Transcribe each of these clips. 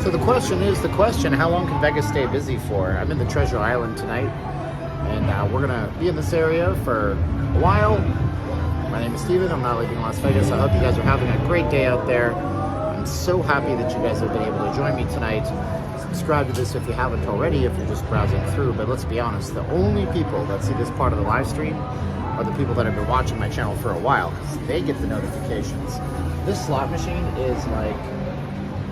So the question is how long can Vegas stay busy for? I'm in the Treasure Island tonight, and we're gonna be in this area for a while. My name is Steven, I'm not leaving Las Vegas. I hope you guys are having a great day out there. I'm so happy that you guys have been able to join me tonight. Subscribe to this if you haven't already, if you're just browsing through, but let's be honest, the only people that see this part of the live stream are the people that have been watching my channel for a while, because they get the notifications. This slot machine is like,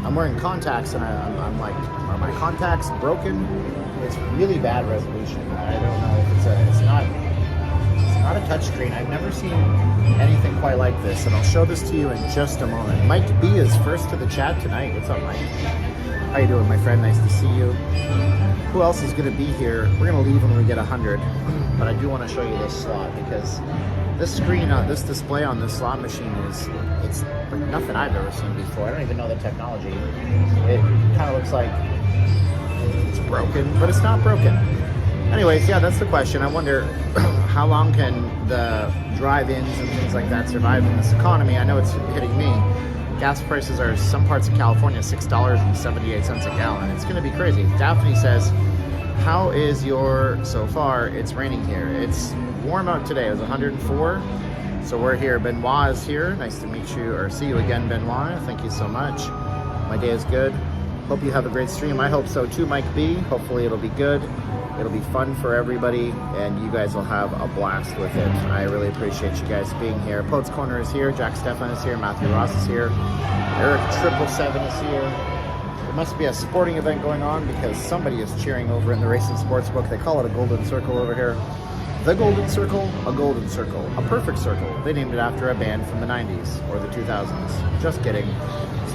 I'm wearing contacts and I'm like, are my contacts broken? It's really bad resolution. I don't know if it's not a touchscreen. I've never seen anything quite like this, and I'll show this to you in just a moment. Mike B is first to the chat tonight. What's up, Mike? How you doing, my friend? Nice to see you. Who else is gonna be here? We're gonna leave when we get 100, but I do want to show you this slot because this screen, this display on this slot machine it's like nothing I've ever seen before. I don't even know the technology. It kind of looks like it's broken, but it's not broken. Anyways, yeah, that's the question. I wonder how long can the drive-ins and things like that survive in this economy? I know it's hitting me. Gas prices are, some parts of California, $6.78 a gallon. It's gonna be crazy. Daphne says, how is your, so far, it's raining here. It's warm out today, it was 104. So we're here, Benoit is here. Nice to meet you, or see you again, Benoit. Thank you so much. My day is good. Hope you have a great stream. I hope so too, Mike B. Hopefully it'll be good. It'll be fun for everybody, and you guys will have a blast with it. I really appreciate you guys being here. Poets Corner is here. Jack Stefan is here. Matthew Ross is here. Eric 777 is here. There must be a sporting event going on because somebody is cheering over in the Racing Sportsbook. They call it a golden circle over here. The golden circle, a golden circle, a perfect circle. They named it after a band from the 90s or the 2000s. Just kidding.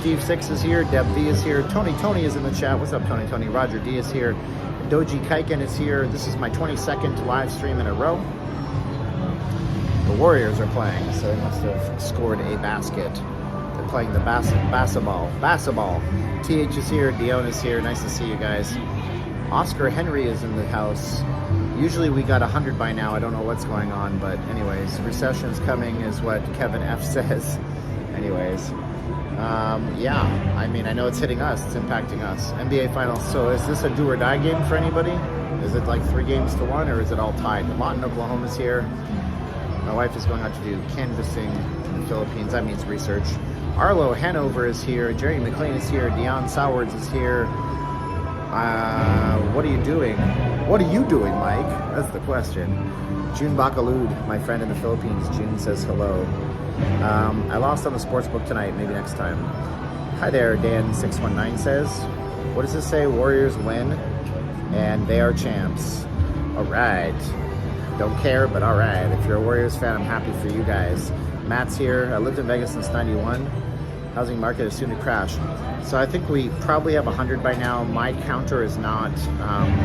Steve 6 is here. Deb V is here. Tony is in the chat. What's up, Tony? Roger D is here. Doji Kaiken is here. This is my 22nd live stream in a row. The Warriors are playing, so they must have scored a basket. They're playing the basketball. TH is here. Dion is here. Nice to see you guys. Oscar Henry is in the house. Usually we got 100 by now. I don't know what's going on, but anyways, recession's coming is what Kevin F says. Anyways, yeah, I mean, I know it's hitting us. It's impacting us. NBA Finals. So is this a do or die game for anybody? Is it like 3-1, or is it all tied? Lawton, Oklahoma is here. My wife is going out to do canvassing in the Philippines. That means research. Arlo Hanover is here. Jerry McLean is here. Dion Sowards is here. What are you doing? What are you doing, Mike? That's the question. June Bakalud, my friend in the Philippines. June says hello. I lost on the sportsbook tonight. Maybe next time. Hi there, Dan619 says. What does this say? Warriors win, and they are champs. All right. Don't care, but all right. If you're a Warriors fan, I'm happy for you guys. Matt's here. I lived in Vegas since '91. Housing market is soon to crash. So I think we probably have 100 by now. My counter is not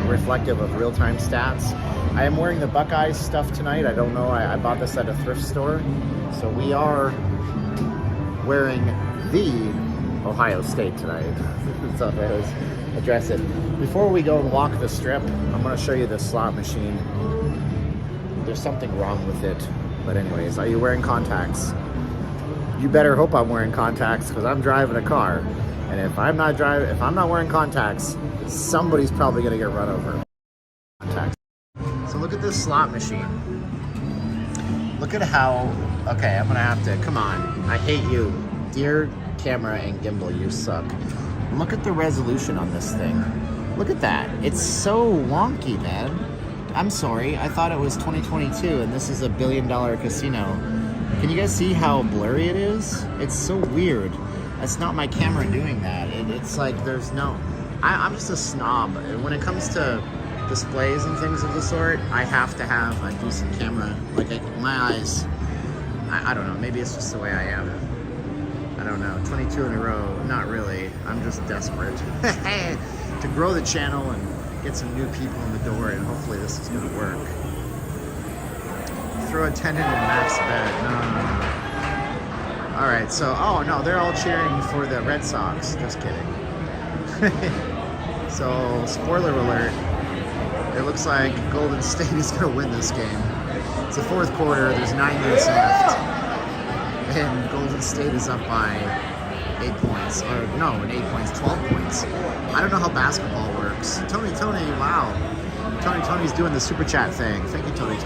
reflective of real-time stats. I am wearing the Buckeyes stuff tonight. I don't know. I bought this at a thrift store. So we are wearing the Ohio State tonight. That's how I always address it. Before we go and walk the strip, I'm going to show you the slot machine. There's something wrong with it. But anyways, are you wearing contacts? You better hope I'm wearing contacts because I'm driving a car. And if I'm not wearing contacts, somebody's probably going to get run over. Contacts. So look at this slot machine. Look at how, okay, I'm going to have to, come on. I hate you. Dear camera and gimbal, you suck. Look at the resolution on this thing. Look at that. It's so wonky, man. I'm sorry. I thought it was 2022 and this is $1 billion casino. Can you guys see how blurry it is? It's so weird. That's not my camera doing that. It's like there's no... I'm just a snob. When it comes to displays and things of the sort, I have to have a decent camera. Like, my eyes... I don't know. Maybe it's just the way I am. I don't know. 22 in a row. Not really. I'm just desperate to grow the channel and get some new people in the door, and hopefully this is going to work. Throw a tenant in max bet. No. All right, so, oh no, they're all cheering for the Red Sox. Just kidding. So, spoiler alert, it looks like Golden State is going to win this game. It's the fourth quarter, there's 9 minutes left, and Golden State is up by 8 points. points. Or no, an 8 points, 12 points. I don't know how basketball works. Tony, wow. Tony's doing the super chat thing. Thank you, Tony.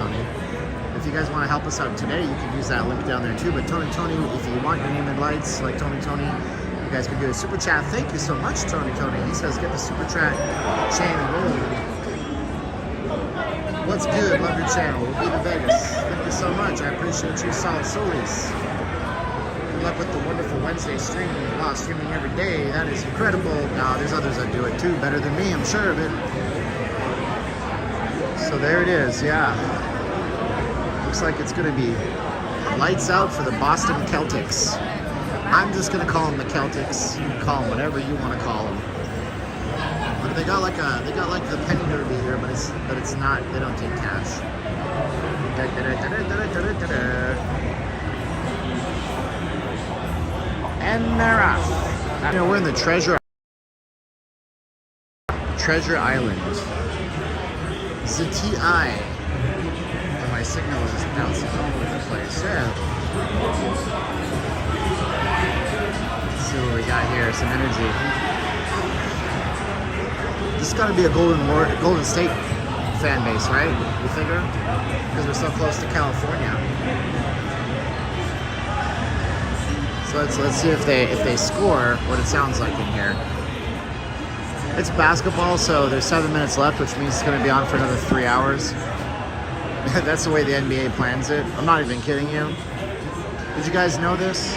If you guys want to help us out today, you can use that link down there too. But Tony, if you want your name in lights like Tony, you guys can do a super chat. Thank you so much, Tony. He says get the super chat chain rolling. What's good? Love your channel. We'll be to Vegas. Thank you so much. I appreciate you, Solid Solis. Good luck with the wonderful Wednesday stream. Wow, streaming every day. That is incredible. Now, there's others that do it too, better than me, I'm sure of it. So there it is, yeah. Looks like it's going to be lights out for the Boston Celtics. I'm just going to call them the Celtics. You can call them whatever you want to call them. But they got like the penny derby here, but it's not. They don't take cash. And they're off. You know, we're in the Treasure Island. ZTI. And my signal is just bouncing all over the place. Yeah. Let's see what we got here. Some energy. This has got to be a Golden State fan base, right? You figure? Because we're so close to California. So let's see if they score what it sounds like in here. It's basketball, so there's 7 minutes left, which means it's going to be on for another 3 hours. That's the way the NBA plans it. I'm not even kidding you. Did you guys know this?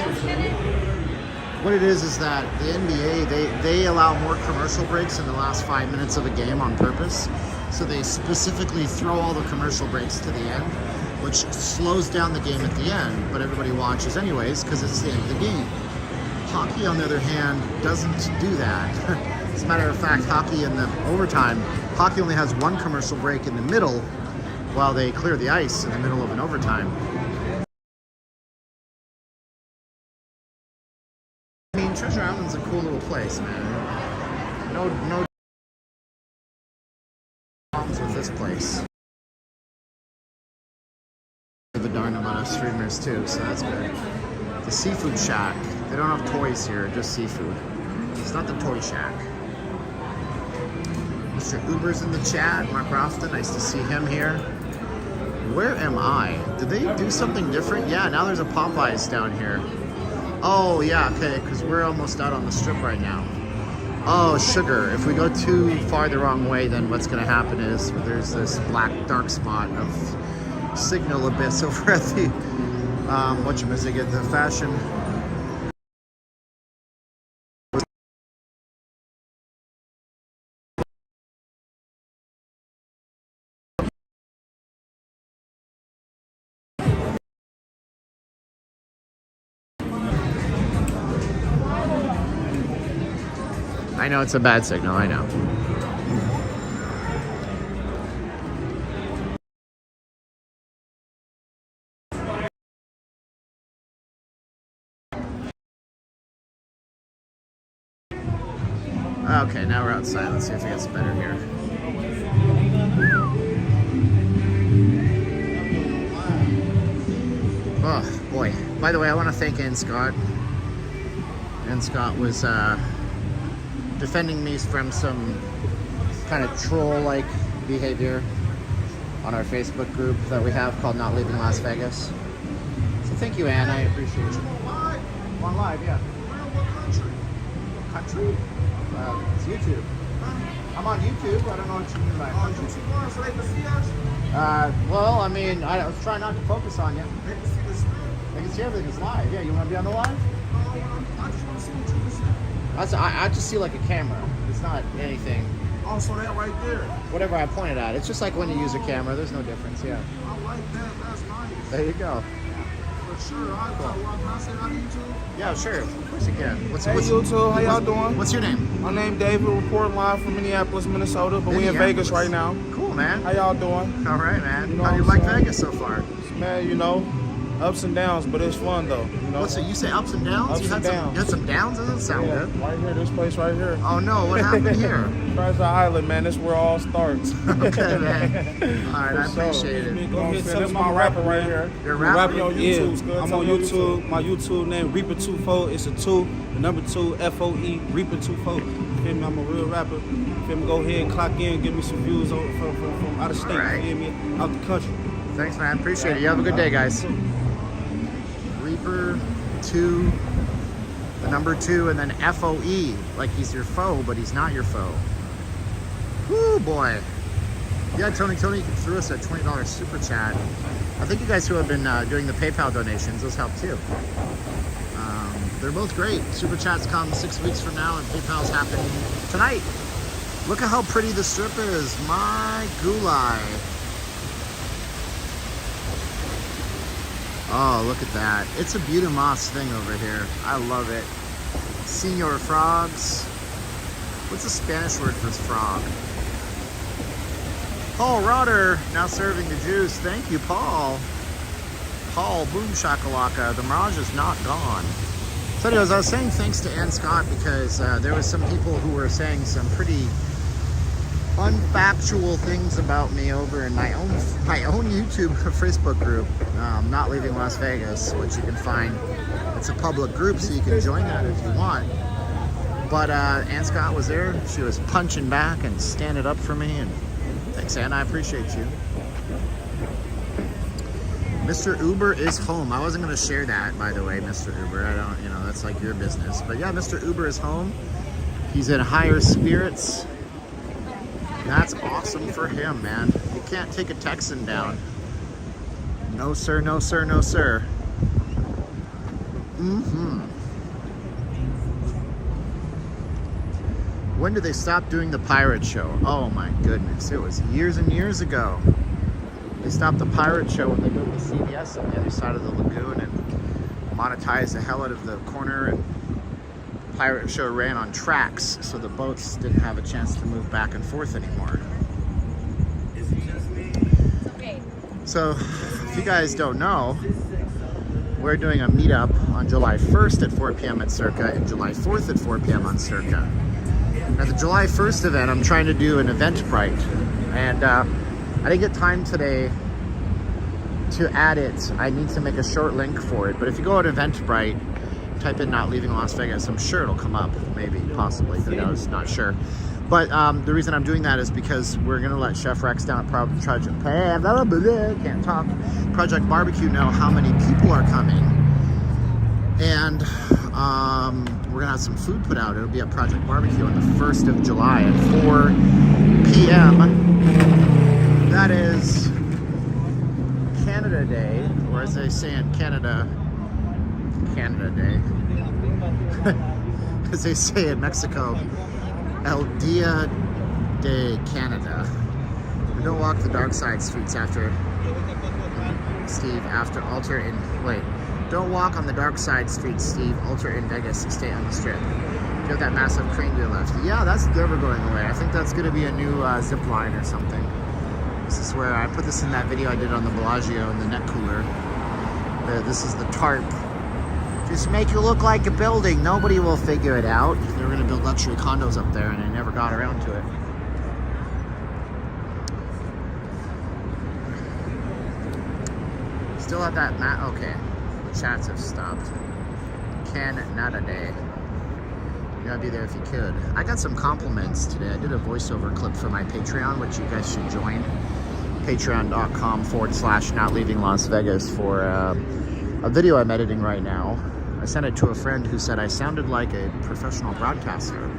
What it is that the NBA, they allow more commercial breaks in the last 5 minutes of a game on purpose. So they specifically throw all the commercial breaks to the end, which slows down the game at the end, but everybody watches anyways because it's the end of the game. Hockey, on the other hand, doesn't do that. As a matter of fact, hockey in the overtime, hockey only has one commercial break in the middle while they clear the ice in the middle of an overtime. I mean, Treasure Island's a cool little place, man. No problems with this place. The darn about us streamers too, so that's good. The Seafood Shack. They don't have toys here, just seafood. It's not the Toy Shack. Mr. Uber's in the chat. Mark Rofton, nice to see him here. Where am I? Did they do something different? Yeah, now there's a Popeyes down here. Oh, yeah, okay, because we're almost out on the strip right now. Oh, sugar. If we go too far the wrong way, then what's going to happen is there's this black dark spot of signal abyss over at the, whatchamacallit, the fashion. I know it's a bad signal, I know. Okay, now we're outside. Let's see if it gets better here. Oh, boy. By the way, I want to thank Ann Scott. Ann Scott was defending me from some kind of troll-like behavior on our Facebook group that we have called Not Leaving Las Vegas. So thank you, Ann. I appreciate you. I'm on live, yeah. Country? It's YouTube. I'm on YouTube. I don't know what you mean by country. So they can see us? Well, I mean, I was trying not to focus on you. They can see the stream. They can see everything. It's live. Yeah, you want to be on the live? I just want to see what you can see. I just see like a camera. It's not anything. Oh, so that right there. Whatever I pointed at. It's just like when you use a camera. There's no difference, yeah. I like that. That's nice. There you go. For sure. Can I say hi to YouTube? Yeah, sure. Of course you can. What's YouTube? How y'all doing? What's your name? My name David. Reporting live from Minneapolis, Minnesota. But we in Vegas right now. Cool, man. How y'all doing? All right, man. You know how do you like Vegas so far? Man, you know, Ups and downs, but it's fun though. You know. What's it? You say ups and downs? Ups You and had downs. some downs? Doesn't sound good. Right here, this place right here. Oh no, what happened here? Treasure Island, man. This is where it all starts. Okay, man. All right, I appreciate it. This is my rapper right here. You're a rapper? on YouTube. Yeah, I'm on YouTube. My YouTube name Reaper24. It's a 2, the number 2, FOE, Reaper24. You feel me? I'm a real rapper. You feel me? Go ahead and clock in, give me some views from out of state. Right. You feel me? Out the country. Thanks, man. Appreciate it. You have a good day, guys. Reaper 2, the number 2, and then FOE, like he's your foe, but he's not your foe. Woo, boy. Yeah, Tony threw us a $20 super chat. I think you guys who have been doing the PayPal donations, those help too. They're both great. Super chats come 6 weeks from now, and PayPal's happening tonight. Look at how pretty the strip is. My gulai. Oh, look at that. It's a Beauty Moss thing over here. I love it. Senor Frogs. What's the Spanish word for frog? Paul Rotter, now serving the juice. Thank you, Paul. Paul, boom shakalaka. The Mirage is not gone. So anyways, I was saying thanks to Ann Scott because there was some people who were saying some pretty unfactual things about me over in my own YouTube Facebook group, Not Leaving Las Vegas, which you can find. It's a public group, so you can join that if you want. But Ann Scott was there. She was punching back and standing up for me, and thanks, Ann. I appreciate you. Mr. Uber is home. I wasn't going to share that, by the way, Mr. Uber. I don't, you know, that's like your business. But yeah, Mr. Uber is home. He's in higher spirits. That's awesome for him, man. You can't take a Texan down. No, sir, no, sir, no, sir. When did they stop doing the pirate show? Oh my goodness, it was years and years ago. They stopped the pirate show when they built the CVS on the other side of the lagoon and monetized the hell out of the corner, and the pirate show ran on tracks, so the boats didn't have a chance to move back and forth anymore. So, if you guys don't know, we're doing a meetup on July 1st at 4 p.m. at Circa and July 4th at 4 p.m. on Circa. At the July 1st event, I'm trying to do an Eventbrite, and I didn't get time today to add it. I need to make a short link for it, but if you go on Eventbrite, type in Not Leaving Las Vegas, I'm sure it'll come up, maybe, possibly, who knows, not sure. But the reason I'm doing that is because we're gonna let Chef Rex down at Project Barbecue know how many people are coming, and we're gonna have some food put out. It'll be at Project Barbecue on the 1st of July at 4 p.m. That is Canada Day, or as they say in Canada, Canada Day. As they say in Mexico, El Dia de Canada. And don't walk the dark side streets after, Steve, after altar in, wait. Don't walk on the dark side streets, Steve. Altar in Vegas. Stay on the strip. Do you have that massive crane to your left? Yeah, that's never going away. I think that's going to be a new zip line or something. This is where I put this in that video I did on the Bellagio and the neck cooler. This is the tarp. Just make it look like a building. Nobody will figure it out. They were going to build luxury condos up there, and I never got around to it. Still have that mat. Okay. The chats have stopped. Canada Day. You gotta be there if you could. I got some compliments today. I did a voiceover clip for my Patreon, which you guys should join. Patreon.com/Not Leaving Las Vegas for a video I'm editing right now. I sent it to a friend who said I sounded like a professional broadcaster.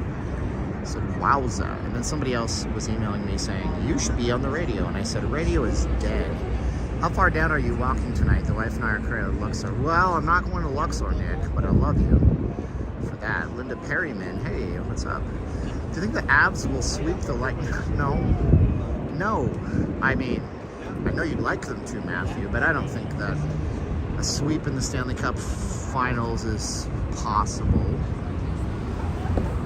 I said, wowza. And then somebody else was emailing me saying, you should be on the radio. And I said, radio is dead. How far down are you walking tonight? The wife and I are currently at Luxor. Well, I'm not going to Luxor, Nick, but I love you for that. Linda Perryman, hey, what's up? Do you think the Avs will sweep the No. No. I mean, I know you'd like them to, Matthew, but I don't think that a sweep in the Stanley Cup Finals is possible.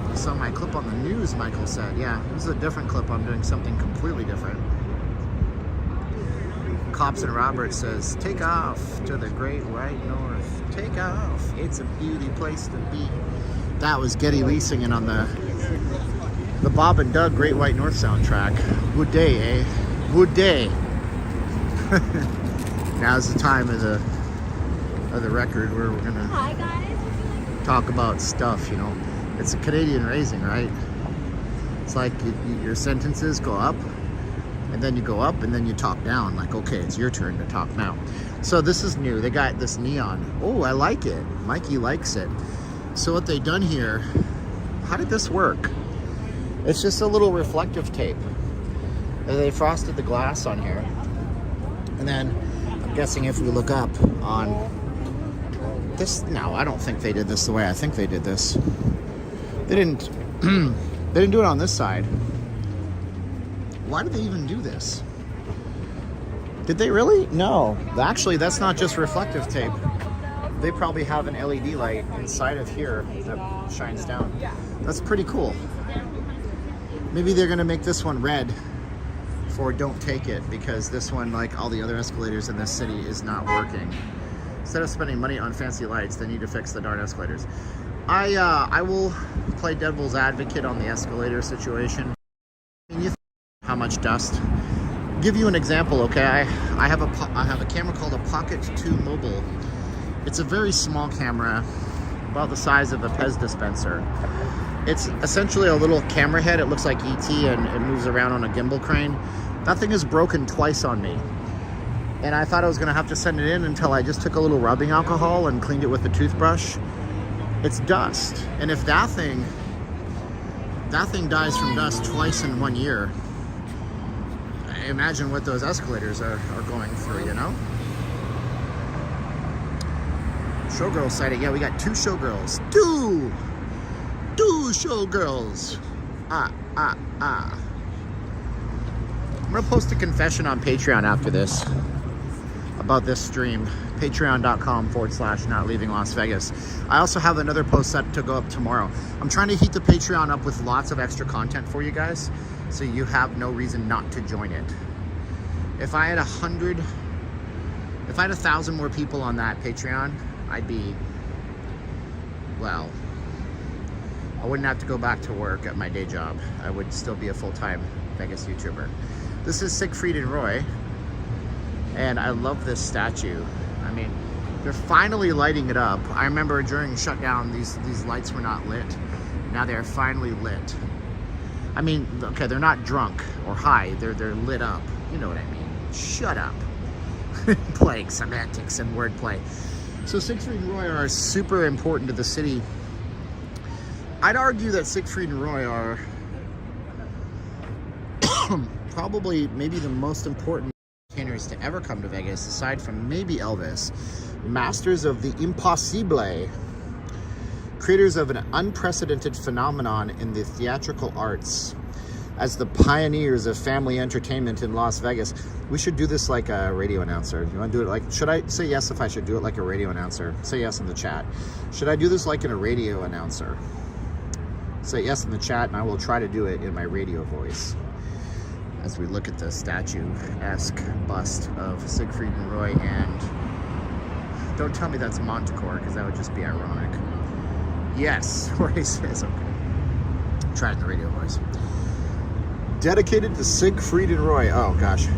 You saw my clip on the news, Michael said. Yeah, this is a different clip. I'm doing something completely different. Cops and Roberts says, take off to the great white north. Take off. It's a beauty place to be. That was Geddy Lee singing on the Bob and Doug Great White North soundtrack. Good day, eh? Good day. Now's the time of the record where we're gonna talk about stuff, you know. It's a Canadian raising, right? It's like your sentences go up, and then you go up, and then you talk down. Like, okay, it's your turn to talk now. So this is new. They got this neon. Oh, I like it. Mikey likes it. So what they done here, how did this work? It's just a little reflective tape. And they frosted the glass on here. And then, I'm guessing if we look up on this, no, I don't think they did this the way I think they did this. They didn't do it on this side. Why did they even do this? Did they really? No. Actually, that's not just reflective tape. They probably have an LED light inside of here that shines down. That's pretty cool. Maybe they're gonna make this one red for don't take it, because this one, like all the other escalators in this city, is not working. Instead of spending money on fancy lights, they need to fix the darn escalators. I will play devil's advocate on the escalator situation. I mean, how much dust? Give you an example, okay? I have a camera called a Pocket 2 Mobile. It's a very small camera, about the size of a Pez dispenser. It's essentially a little camera head. It looks like ET, and it moves around on a gimbal crane. That thing is broken twice on me. And I thought I was gonna have to send it in until I just took a little rubbing alcohol and cleaned it with a toothbrush. It's dust. And if that thing dies from dust twice in 1 year, imagine what those escalators are going through, you know? Showgirl sighting. Yeah, we got 2 showgirls. Two showgirls. I'm gonna post a confession on Patreon after this about this stream. Patreon.com/not leaving Las Vegas. I also have another post set to go up tomorrow. I'm trying to heat the Patreon up with lots of extra content for you guys, so you have no reason not to join it. If I had 1,000 more people on that Patreon, I'd be, well, I wouldn't have to go back to work at my day job. I would still be a full-time Vegas YouTuber. This is Siegfried and Roy, and I love this statue. I mean, they're finally lighting it up. I remember during shutdown, these lights were not lit. Now they're finally lit. I mean, okay, they're not drunk or high. They're lit up. You know what I mean. Shut up. Playing semantics and wordplay. So Siegfried and Roy are super important to the city. I'd argue that Siegfried and Roy are probably maybe the most important entertainers to ever come to Vegas, aside from maybe Elvis. Masters of the impossible. Creators of an unprecedented phenomenon in the theatrical arts. As the pioneers of family entertainment in Las Vegas. We should do this like a radio announcer. You want to do it like, should I say yes if I should do it like a radio announcer? Say yes in the chat. Should I do this like in a radio announcer? Say yes in the chat, and I will try to do it in my radio voice. As we look at the statue-esque bust of Siegfried and Roy, and don't tell me that's Montecore, because that would just be ironic. Yes, Roy says, okay. Try it in the radio voice. Dedicated to Siegfried and Roy. Oh gosh.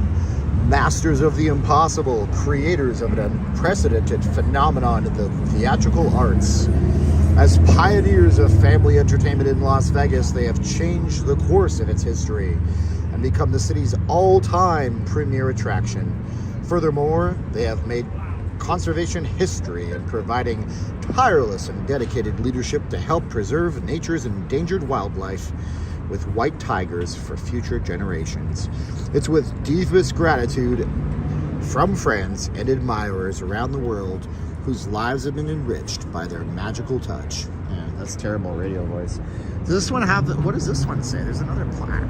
Masters of the impossible, creators of an unprecedented phenomenon in the theatrical arts. As pioneers of family entertainment in Las Vegas, they have changed the course of its history and become the city's all-time premier attraction. Furthermore, they have made conservation history in providing tireless and dedicated leadership to help preserve nature's endangered wildlife with white tigers for future generations. It's with deepest gratitude from friends and admirers around the world whose lives have been enriched by their magical touch. Yeah, that's terrible radio voice. Does this one have, what does this one say? There's another plaque.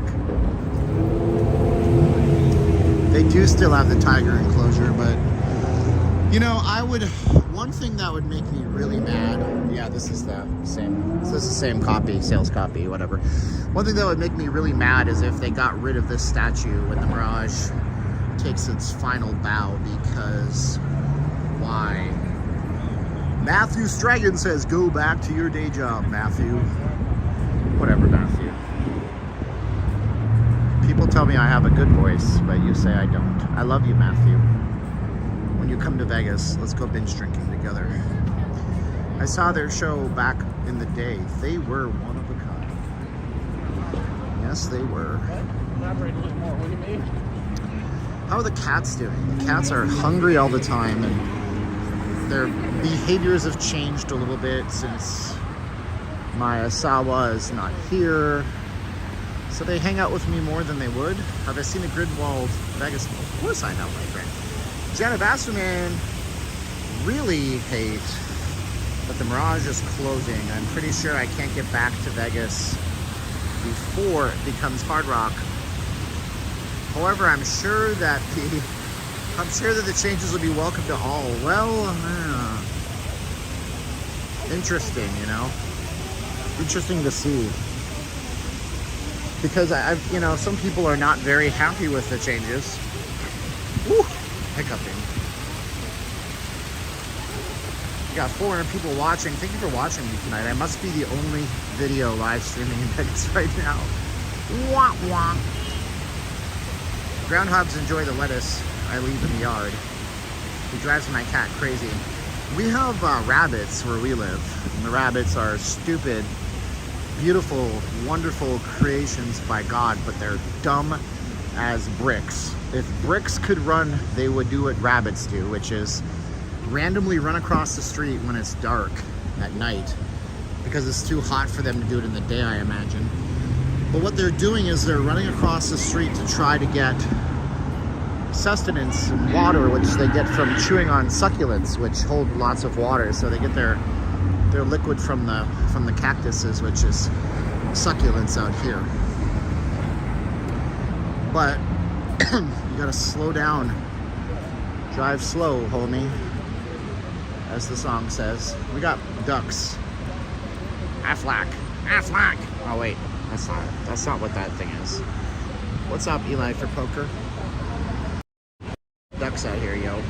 They do still have the tiger enclosure, but you know, one thing that would make me really mad, yeah, this is the same copy, sales copy, whatever. One thing that would make me really mad is if they got rid of this statue when the Mirage takes its final bow because why? Matthew Stragan says, go back to your day job, Matthew. Whatever, Matthew. People tell me I have a good voice, but you say I don't. I love you, Matthew. When you come to Vegas, let's go binge drinking together. I saw their show back in the day. They were one of a kind. Yes, they were. Elaborate a little more. What do you mean? How are the cats doing? The cats are hungry all the time, and their behaviors have changed a little bit since my Asawa is not here. So they hang out with me more than they would. Have I seen a grid-walled Vegas? Of course I know, my friend. Janet Wasserman really hate that the Mirage is closing. I'm pretty sure I can't get back to Vegas before it becomes Hard Rock. However, I'm sure that the changes will be welcome to all. Well, interesting, you know. Interesting to see. Because some people are not very happy with the changes. Woo, hiccuping. We got 400 people watching. Thank you for watching me tonight. I must be the only video live streaming in Vegas right now. Wah, wah. Groundhogs enjoy the lettuce I leave in the yard. He drives my cat crazy. We have rabbits where we live. And the rabbits are stupid, beautiful, wonderful creations by God, but they're dumb as bricks. If bricks could run, they would do what rabbits do, which is randomly run across the street when it's dark at night, because it's too hot for them to do it in the day, I imagine. But what they're doing is they're running across the street to try to get sustenance and water, which they get from chewing on succulents, which hold lots of water. So they get their liquid from the cactuses, which is succulents out here. But you gotta slow down. Drive slow, homie, as the song says. We got ducks. Aflac. Aflac. Oh wait, that's not what that thing is. What's up, Eli for poker? Ducks out here, yo.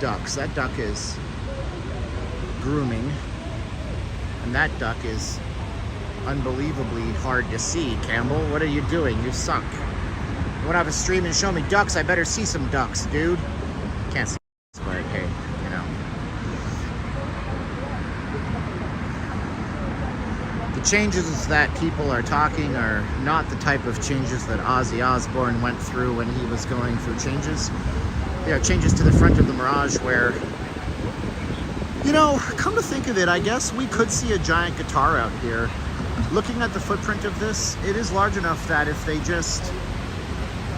Ducks. That duck is grooming, and that duck is unbelievably hard to see. Campbell, what are you doing? You suck. You want to have a stream and show me ducks? I better see some ducks, dude. Can't see, but okay, you know. The changes that people are talking are not the type of changes that Ozzy Osbourne went through when he was going through changes. You know, changes to the front of the Mirage where, you know, come to think of it, I guess we could see a giant guitar out here. Looking at the footprint of this, it is large enough that if they just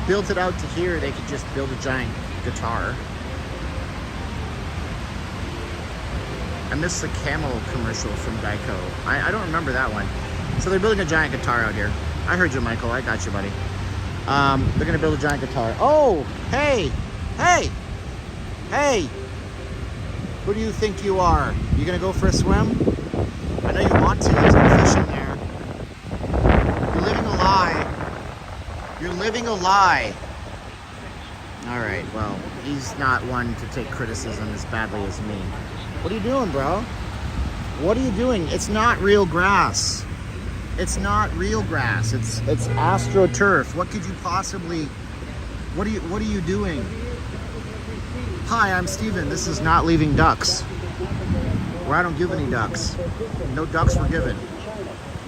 built it out to here, they could just build a giant guitar. I missed the camel commercial from Geico. I don't remember that one. So they're building a giant guitar out here. I heard you, Michael. I got you, buddy. They're gonna build a giant guitar. Oh, hey, hey, hey. Who do you think you are? You gonna go for a swim? I know you want to. There's no fish in there. You're living a lie. You're living a lie. All right, well, he's not one to take criticism as badly as me. What are you doing, bro? What are you doing? It's not real grass. It's not real grass. It's AstroTurf. What could you possibly? What are you doing? Hi, I'm Steven. This is Not Leaving Ducks, where I don't give any ducks. No ducks were given.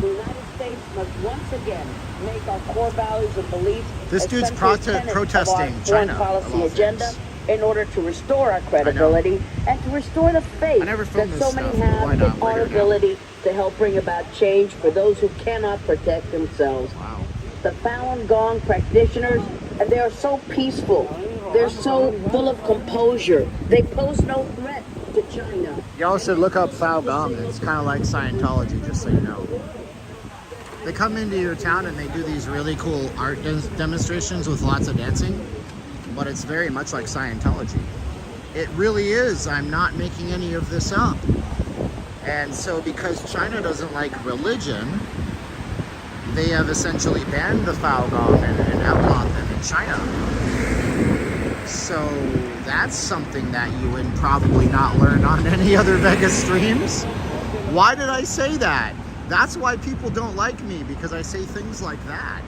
The United States must once again make our core values and beliefs. This dude's protesting China policy agenda in order to restore our credibility and to restore the faith that so many have in our ability to help bring about change for those who cannot protect themselves. Wow. The Falun Gong practitioners, and they are so peaceful. They're so full of composure. They pose no threat to China. Y'all should look up Falun Gong. It's kind of like Scientology, just so you know. They come into your town and they do these really cool art demonstrations with lots of dancing, but it's very much like Scientology. It really is. I'm not making any of this up. And so because China doesn't like religion, they have essentially banned the foul gong and outlawed them in China. So that's something that you would probably not learn on any other Vegas streams. Why did I say that? That's why people don't like me, because I say things like that.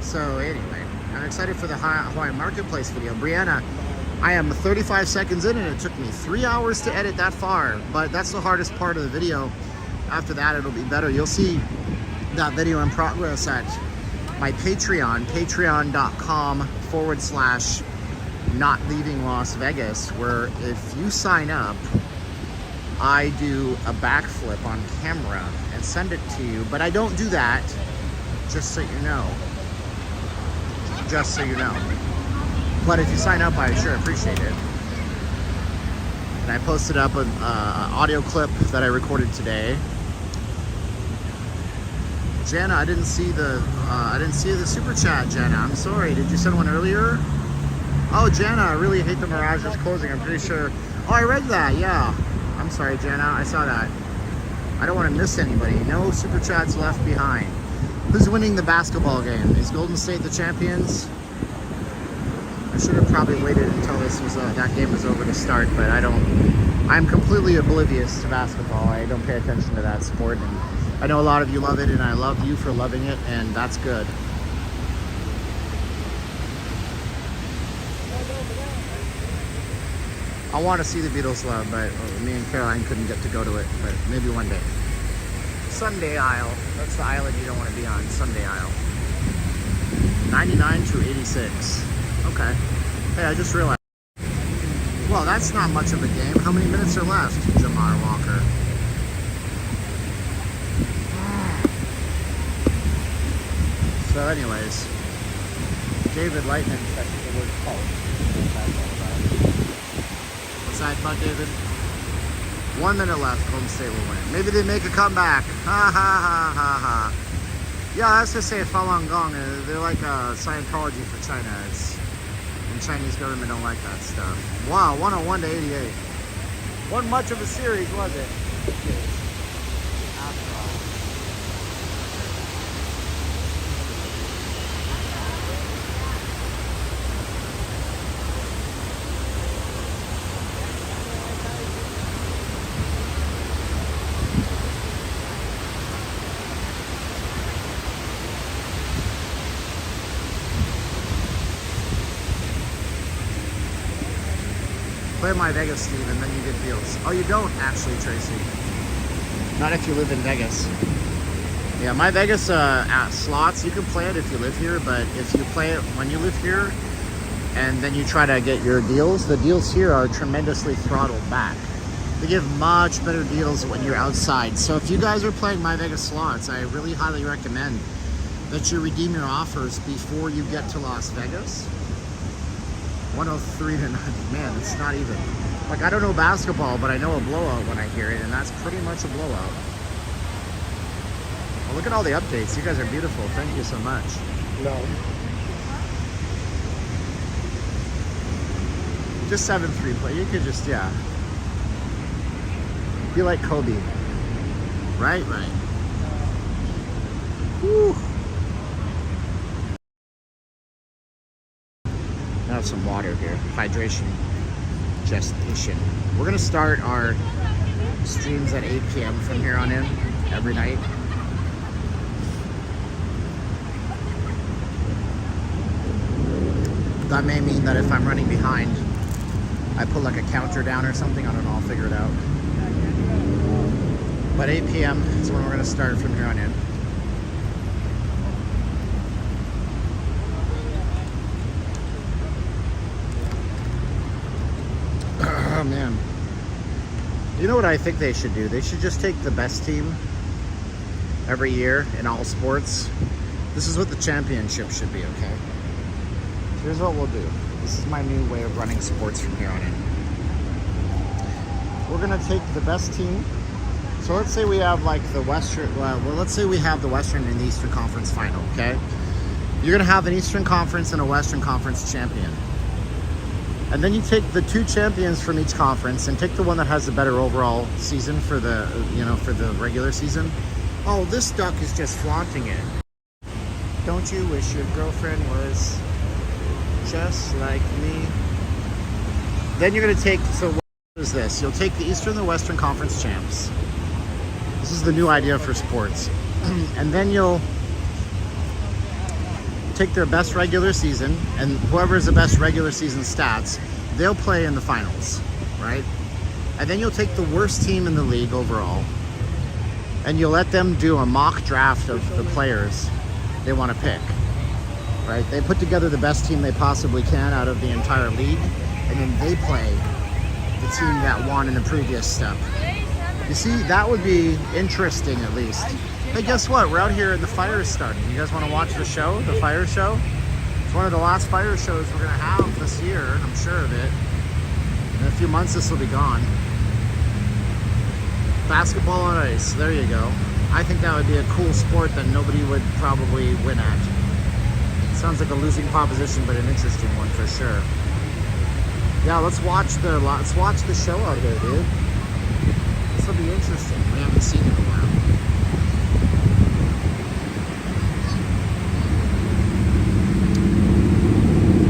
So anyway, I'm excited for the Hawaii Marketplace video. Brianna, I am 35 seconds in and it took me 3 hours to edit that far, but that's the hardest part of the video. After that, it'll be better. You'll see that video in progress at my Patreon, patreon.com/not leaving Las Vegas, where if you sign up, I do a backflip on camera and send it to you. But I don't do that, just so you know. Just so you know. But if you sign up, I sure appreciate it. And I posted up an audio clip that I recorded today. Jana, I didn't see the super chat, Jana. I'm sorry. Did you send one earlier? Oh, Jana, I really hate the Mirage is closing. I'm pretty sure. Oh, I read that. Yeah. I'm sorry, Jana. I saw that. I don't want to miss anybody. No super chats left behind. Who's winning the basketball game? Is Golden State the champions? I should have probably waited until that game was over to start, but I'm completely oblivious to basketball. I don't pay attention to that sport, and I know a lot of you love it, and I love you for loving it, and that's good. I want to see the Beatles live, but me and Caroline couldn't get to go to it, but maybe one day. Sunday aisle. That's the island you don't want to be on. Sunday aisle. 99 to 86. Okay. Hey, I just realized. Well, that's not much of a game. How many minutes are left, Jamar Walker? So anyways, David Lightman said the word cult. What's that about, David? 1 minute left, Golden State will win. Maybe they make a comeback. Ha ha ha ha ha. Yeah, I was gonna say Falun Gong. They're like Scientology for China. And Chinese government don't like that stuff. Wow, 101 to 88. Wasn't much of a series, was it? After all. Play my Vegas, Steve, and then you get deals. Oh, you don't actually, Tracy. Not if you live in Vegas. Yeah, my Vegas slots, you can play it if you live here, but if you play it when you live here and then you try to get your deals, the deals here are tremendously throttled back. They give much better deals when you're outside. So if you guys are playing my Vegas slots, I really highly recommend that you redeem your offers before you get to Las Vegas. 103 to 90. Man, it's not even. Like, I don't know basketball, but I know a blowout when I hear it, and that's pretty much a blowout. Well, look at all the updates. You guys are beautiful. Thank you so much. No. Just 7-3 play. You could just, yeah. Be like Kobe. Right. Woo. Now some water here. Hydration. Gestation. We're going to start our streams at 8 p.m. from here on in. Every night. That may mean that if I'm running behind, I put like a counter down or something. I don't know. I'll figure it out. But 8 p.m. is when we're going to start from here on in. Oh man. You know what I think they should do? They should just take the best team every year in all sports. This is what the championship should be, okay? Here's what we'll do. This is my new way of running sports from here on in. We're gonna take the best team. So let's say we have like the Western, well, let's say we have the Western and the Eastern Conference final, okay? You're gonna have an Eastern Conference and a Western Conference champion. And then you take the two champions from each conference and take the one that has the better overall season for the, for the regular season. Oh, this duck is just flaunting it. Don't you wish your girlfriend was just like me? Then you're gonna take, so what is this? You'll take the Eastern and the Western Conference champs. This is the new idea for sports. And then you'll take their best regular season, and whoever is the best regular season stats, they'll play in the finals, right? And then you'll take the worst team in the league overall, and you'll let them do a mock draft of the players they want to pick, right? They put together the best team they possibly can out of the entire league, and then they play the team that won in the previous step. You see, that would be interesting at least. Hey, guess what? We're out here and the fire is starting. You guys want to watch the show, the fire show? It's one of the last fire shows we're going to have this year, I'm sure of it. In a few months, this will be gone. Basketball on ice, there you go. I think that would be a cool sport that nobody would probably win at. Sounds like a losing proposition, but an interesting one for sure. Yeah, let's watch the show out here, dude. This will be interesting. We haven't seen it in a while.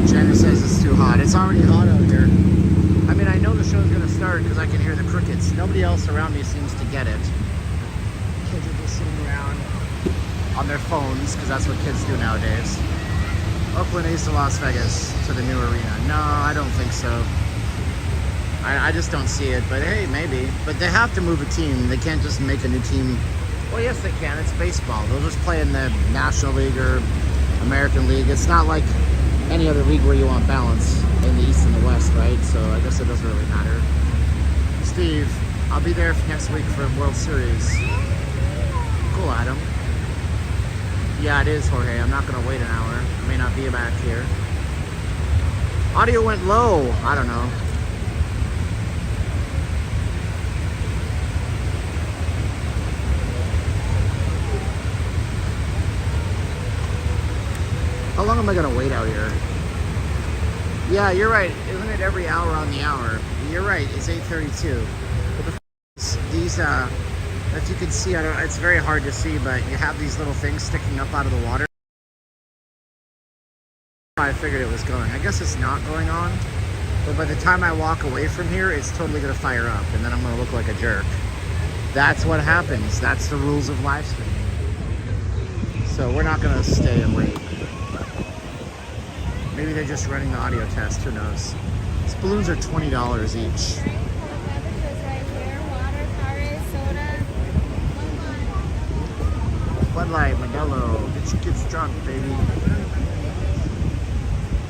Jenna says it's too hot. It's already hot out here. I mean, I know the show's gonna start because I can hear the crickets. Nobody else around me seems to get it. Kids are just sitting around on their phones because that's what kids do nowadays. Oakland A's to Las Vegas to the new arena. No, I don't think so. I just don't see it, but hey, maybe. But they have to move a team. They can't just make a new team. Well, yes, they can. It's baseball. They'll just play in the National League or American League. It's not like any other league where you want balance in the East and the West, right? So I guess it doesn't really matter. Steve, I'll be there next week for World Series. Cool, Adam. Yeah, it is, Jorge. I'm not going to wait an hour. I may not be back here. Audio went low. I don't know. How long am I gonna wait out here? Yeah, you're right. Isn't it every hour on the hour? You're right. It's 8:32. But these, if you can see, it's very hard to see, but you have these little things sticking up out of the water. I figured it was going. I guess it's not going on, but by the time I walk away from here, it's totally gonna fire up, and then I'm gonna look like a jerk. That's what happens. That's the rules of live streaming. So we're not gonna stay and wait. Maybe they're just running the audio test, who knows. These balloons are $20 each. Bud Light, Modelo, get your kids drunk, baby.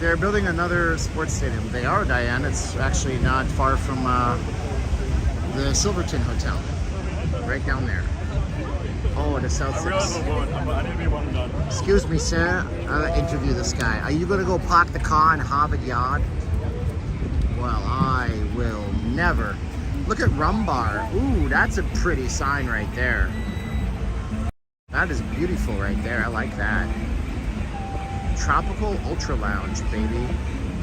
They're building another sports stadium. They are, Diane. It's actually not far from the Silverton Hotel. Right down there. Oh, the South Six. Excuse me, sir. I'll interview this guy. Are you going to go park the car in Harvard Yard? Well, I will never. Look at Rum Bar. Ooh, that's a pretty sign right there. That is beautiful right there. I like that. Tropical Ultra Lounge, baby.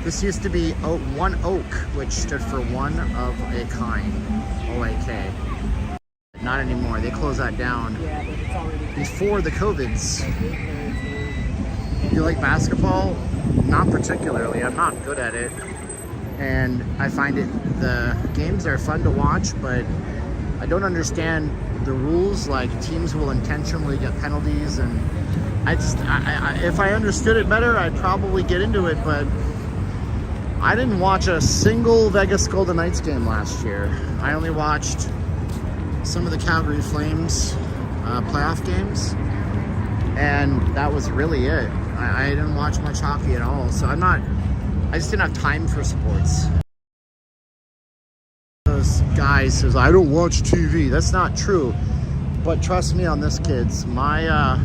This used to be One Oak, which stood for one of a kind. OAK. Not anymore. They closed that down before the COVIDs. You like basketball? Not particularly. I'm not good at it. And I find the games are fun to watch, but I don't understand the rules. Like, teams will intentionally get penalties, and if I understood it better, I'd probably get into it, but I didn't watch a single Vegas Golden Knights game last year. I only watched some of the Calgary Flames playoff games, and that was really it. I didn't watch much hockey at all, so I just didn't have time for sports. Those guys says, I don't watch TV. That's not true, but trust me on this, kids. My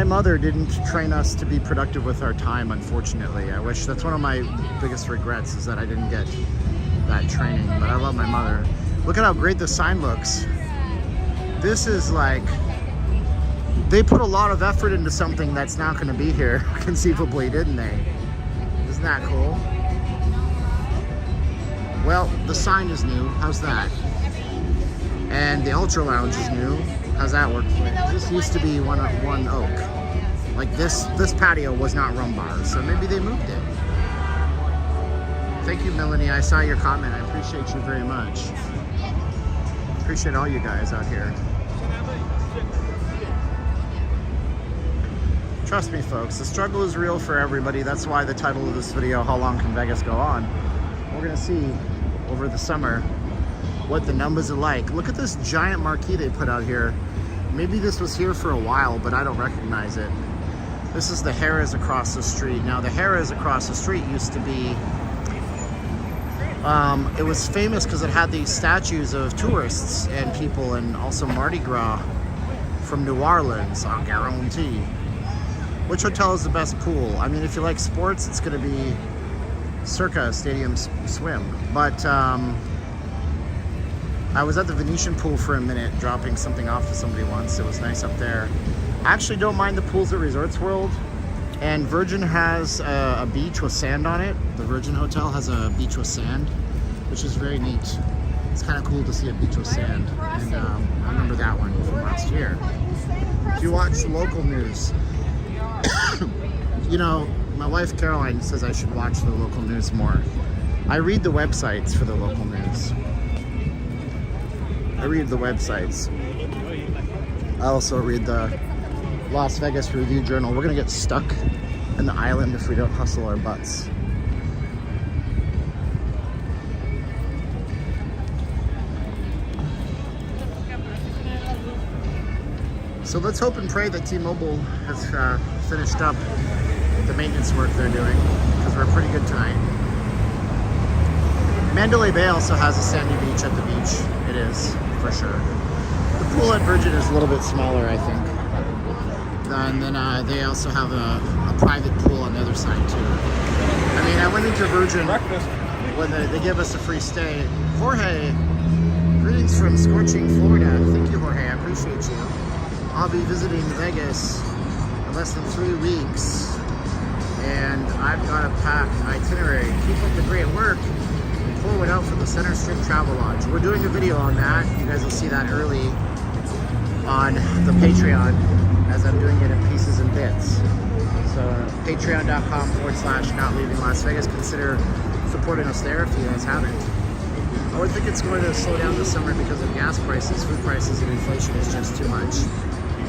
mother didn't train us to be productive with our time, unfortunately. I wish, that's one of my biggest regrets, is that I didn't get that training, but I love my mother. Look at how great the sign looks. This is like, they put a lot of effort into something that's not going to be here, conceivably, didn't they? Isn't that cool? Well, the sign is new. How's that? And the Ultra Lounge is new. How's that work for you? This used to be one oak. Like this patio was not rum bars, so maybe they moved it. Thank you, Melanie. I saw your comment. I appreciate you very much. Appreciate all you guys out here. Trust me, folks, the struggle is real for everybody. That's why the title of this video, How Long Can Vegas Go On? We're gonna see over the summer what the numbers are like. Look at this giant marquee they put out here. Maybe this was here for a while, but I don't recognize it. This is the Harrah's across the street. Now, the Harrah's across the street used to be, it was famous because it had these statues of tourists and people, and also Mardi Gras from New Orleans, I guarantee. Which hotel is the best pool? I mean, if you like sports, it's gonna be Circa Stadium Swim. But I was at the Venetian pool for a minute, dropping something off to somebody once. It was nice up there. I actually don't mind the pools at Resorts World. And Virgin has a beach with sand on it. The Virgin Hotel has a beach with sand, which is very neat. It's kind of cool to see a beach with sand. And I remember that one from last year. If you watch local news, you know, my wife Caroline says I should watch the local news more. I read the websites for the local news. I read the websites. I also read the Las Vegas Review Journal. We're gonna get stuck in the island if we don't hustle our butts. So let's hope and pray that T-Mobile has finished up the maintenance work they're doing, because we're pretty good tonight. Mandalay Bay also has a sandy beach at the beach. It is, for sure. The pool at Virgin is a little bit smaller, I think. And then they also have a private pool on the other side too. I mean, I went into Virgin when they gave us a free stay. Jorge, greetings from scorching Florida. Thank you, Jorge, I appreciate you. I'll be visiting Vegas in less than 3 weeks. And I've got a packed itinerary. Keep up the great work. Pour one out for the Center Strip Travel Lodge. We're doing a video on that. You guys will see that early on the Patreon, as I'm doing it in pieces and bits. So patreon.com/not leaving Las Vegas. Consider supporting us there if you guys haven't. I would think it's going to slow down this summer because of gas prices, food prices, and inflation is just too much.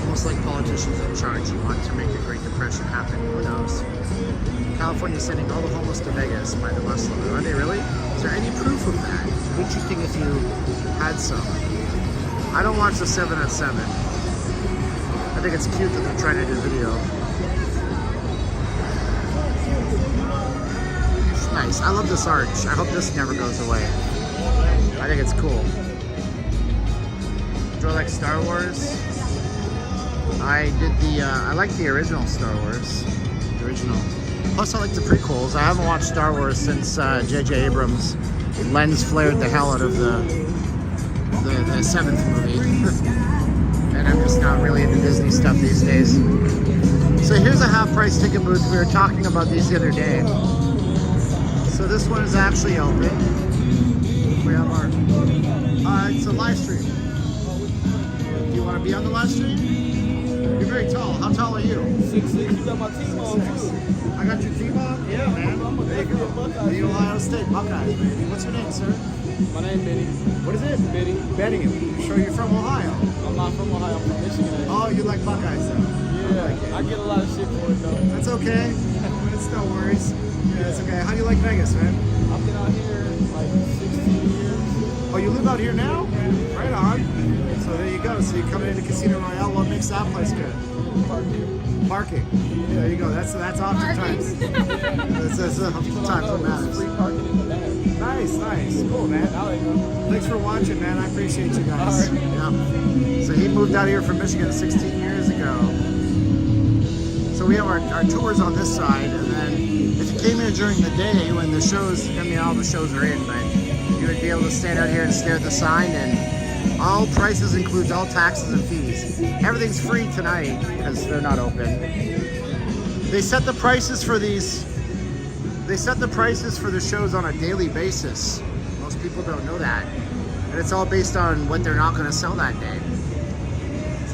Almost like politicians in charge. You want to make a Great Depression happen. Who knows? California sending all the homeless to Vegas by the bus load. Are they really? Is there any proof of that? It'd be interesting if you had some. I don't watch the 7 at 7. I think it's cute that they're trying to do video. It's nice. I love this arch. I hope this never goes away. I think it's cool. Do I like Star Wars? I like the original Star Wars. The original. Plus I like the prequels. I haven't watched Star Wars since J.J. Abrams lens flared the hell out of the 7th movie. And I'm just not really into Disney stuff these days. So here's a half-price ticket booth. We were talking about these the other day. So this one is actually open. We have our, it's a live stream. Do you want to be on the live stream? You're very tall. How tall are you? 6'6". You got my team on. I got your team on? Yeah, man. There you go. The Ohio State Buckeyes, baby. What's your name, sir? My name Benny. What is it? Benny. Benny. You sure you're from Ohio? I'm not from Ohio. I'm from Michigan. Oh, you like Buckeyes, though? Yeah, I get a lot of shit for it, though. That's okay. It's no worries. Yeah, it's okay. How do you like Vegas, man? I've been out here like 16 years. Oh, you live out here now? Right on. So there you go. So you're coming into Casino Royale. What makes that place good? Parking. There you go. That's oftentimes. That's oftentimes what matters. Free parking in the back. Nice. Cool, man. Thanks for watching, man. I appreciate you guys. All right. Yeah. So he moved out here from Michigan 16 years ago. So we have our tours on this side, and then if you came here during the day when the shows, I mean all the shows are in, but you would be able to stand out here and stare at the sign, and all prices includes all taxes and fees. Everything's free tonight because they're not open. They set the prices for these. They set the prices for the shows on a daily basis. Most people don't know that, and it's all based on what they're not going to sell that day.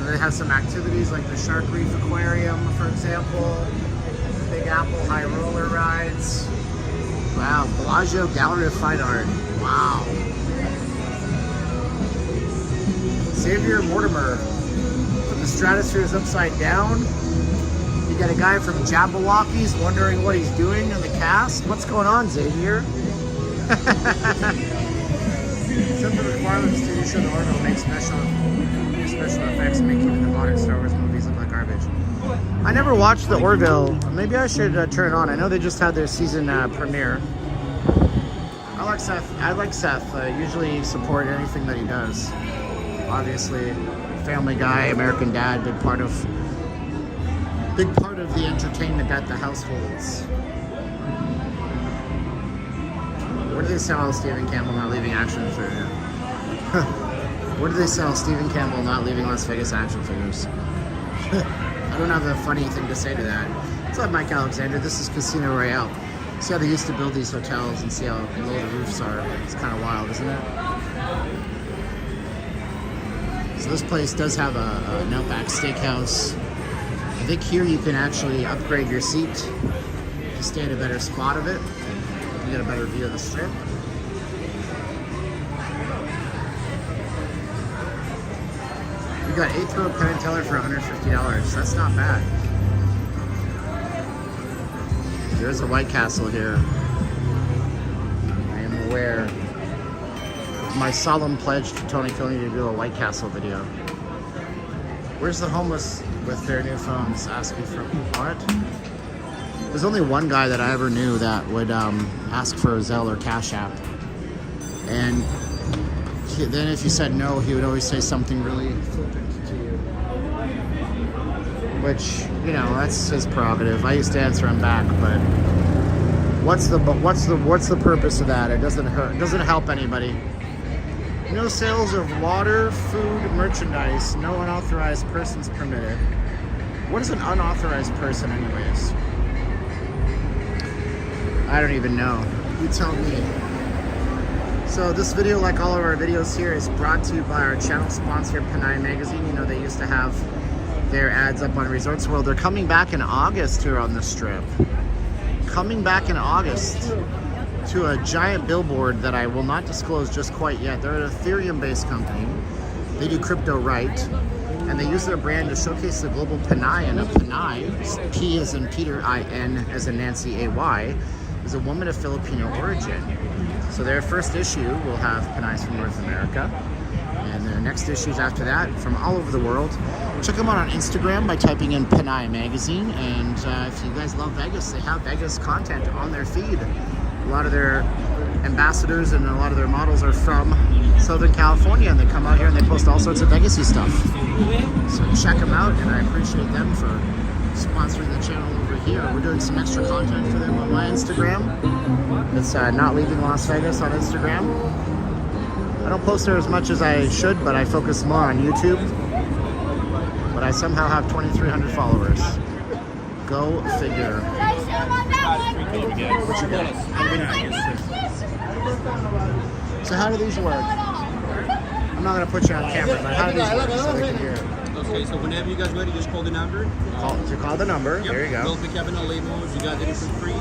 So they have some activities like the Shark Reef Aquarium, for example, Big Apple High Roller Rides. Wow, Bellagio Gallery of Fine Art. Wow. Xavier Mortimer. When the stratosphere is upside down. You got a guy from Jabberwockies wondering what he's doing in the cast. What's going on, Xavier? Except for the Marlins TV show, the Orville makes special effects, making the modern Star Wars movies look like garbage. I never watched the Orville. Maybe I should turn it on. I know they just had their season premiere. I like Seth. Usually support anything that he does. Obviously, Family Guy, American Dad, big part of the entertainment at the households. Where do they sell Stephen Campbell not leaving action figures? Where do they sell Stephen Campbell not leaving Las Vegas action figures? I don't have a funny thing to say to that. What's up, Mike Alexander? This is Casino Royale. See how they used to build these hotels and see how low the roofs are. It's kind of wild, isn't it? So this place does have an Outback Steakhouse. I think here you can actually upgrade your seat to stay at a better spot of it. You get a better view of the strip. You got 8th row Penn and Teller for $150. That's not bad. There's a White Castle here. I am aware of my solemn pledge to Tony Coney to do a White Castle video. Where's the homeless with their new phones asking for what? There's only one guy that I ever knew that would ask for a Zelle or Cash App. And then if you said no, he would always say something really flippant to you. Which, you know, that's his prerogative. I used to answer him back, but what's the purpose of that? It doesn't hurt. It doesn't help anybody. No sales of water, food, merchandise. No unauthorized persons permitted. What is an unauthorized person, anyways? I don't even know. You tell me. So this video, like all of our videos here, is brought to you by our channel sponsor, Panay Magazine. You know, they used to have their ads up on Resorts World. They're coming back in August here on the Strip. Coming back in August to a giant billboard that I will not disclose just quite yet. They're an Ethereum-based company. They do crypto right, and they use their brand to showcase the global Panay. And a Panay, P as in Peter, I-N as in Nancy, A-Y, is a woman of Filipino origin. So their first issue will have Panays from North America, and their next issues after that from all over the world. Check them out on Instagram by typing in Panay Magazine, and if you guys love Vegas, they have Vegas content on their feed. A lot of their ambassadors and a lot of their models are from Southern California, and they come out here and they post all sorts of Vegas-y stuff. So check them out, and I appreciate them for sponsoring the channel over here. We're doing some extra content for them on my Instagram. It's Not Leaving Las Vegas on Instagram. I don't post there as much as I should, but I focus more on YouTube. But I somehow have 2,300 followers. Go figure. What you got? So how do these work? I'm not going to put you on camera, but how do these work so they can hear it? Okay, so whenever you guys ready, just call the number. Call the number. Yep. There you go. We'll pick up no labels. You guys get it for free,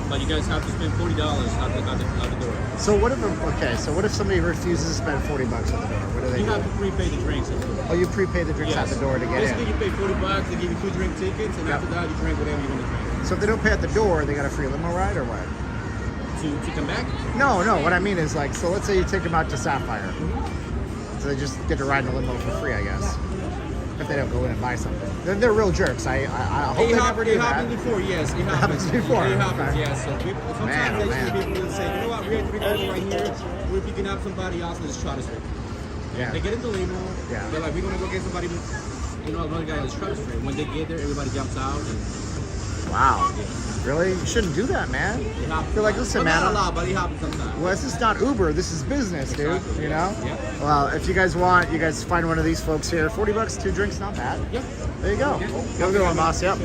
but you guys have to spend $40 out the door. So what if somebody refuses to spend $40 at the door? What do they do? You have to prepay the drinks. Oh, you prepay the drinks at the door to get Basically, in. you pay $40. They give you 2 drink tickets, and after that, you drink whatever you want to drink. So if they don't pay at the door, they got a free limo ride or what? To come back? No. What I mean is like, so let's say you take them out to Sapphire. So they just get to ride in a limo for free, I guess. If they don't go in and buy something. They're real jerks. I hope they never do that. It happened before, yes. It happens before. It happens, Okay. yes. So sometimes people will say, you know what, we're at the right here. We're picking up somebody else, let's try to straight. Yeah. They get in the limo. Yeah. They're like, we're going to go get somebody, another guy that's trying to straight. When they get there, everybody jumps out. And, wow. Really? You shouldn't do that, man. You're like, listen, man. Not a lot, but it happens sometimes. Well, this is not Uber. This is business, dude. Exactly, You know? Yeah. Well, if you guys want, you guys find one of these folks here. $40, 2 drinks, not bad. Yep. There you go. Yeah. Have a good one, boss. Yep.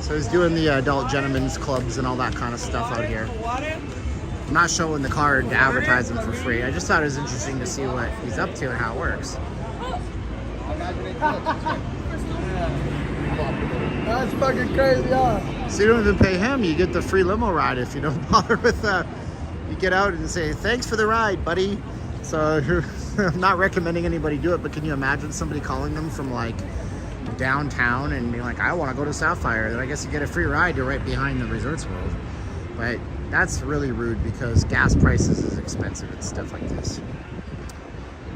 So he's doing the adult gentlemen's clubs and all that kind of stuff out here. I'm not showing the card to advertise him for free. I just thought it was interesting to see what he's up to and how it works. That's fucking crazy, huh? So you don't even pay him. You get the free limo ride if you don't bother with you get out and say, thanks for the ride, buddy. So I'm not recommending anybody do it, but can you imagine somebody calling them from like downtown and being like, I want to go to Sapphire? Then I guess you get a free ride. You're right behind the Resorts World. But that's really rude because gas prices is expensive and stuff like this.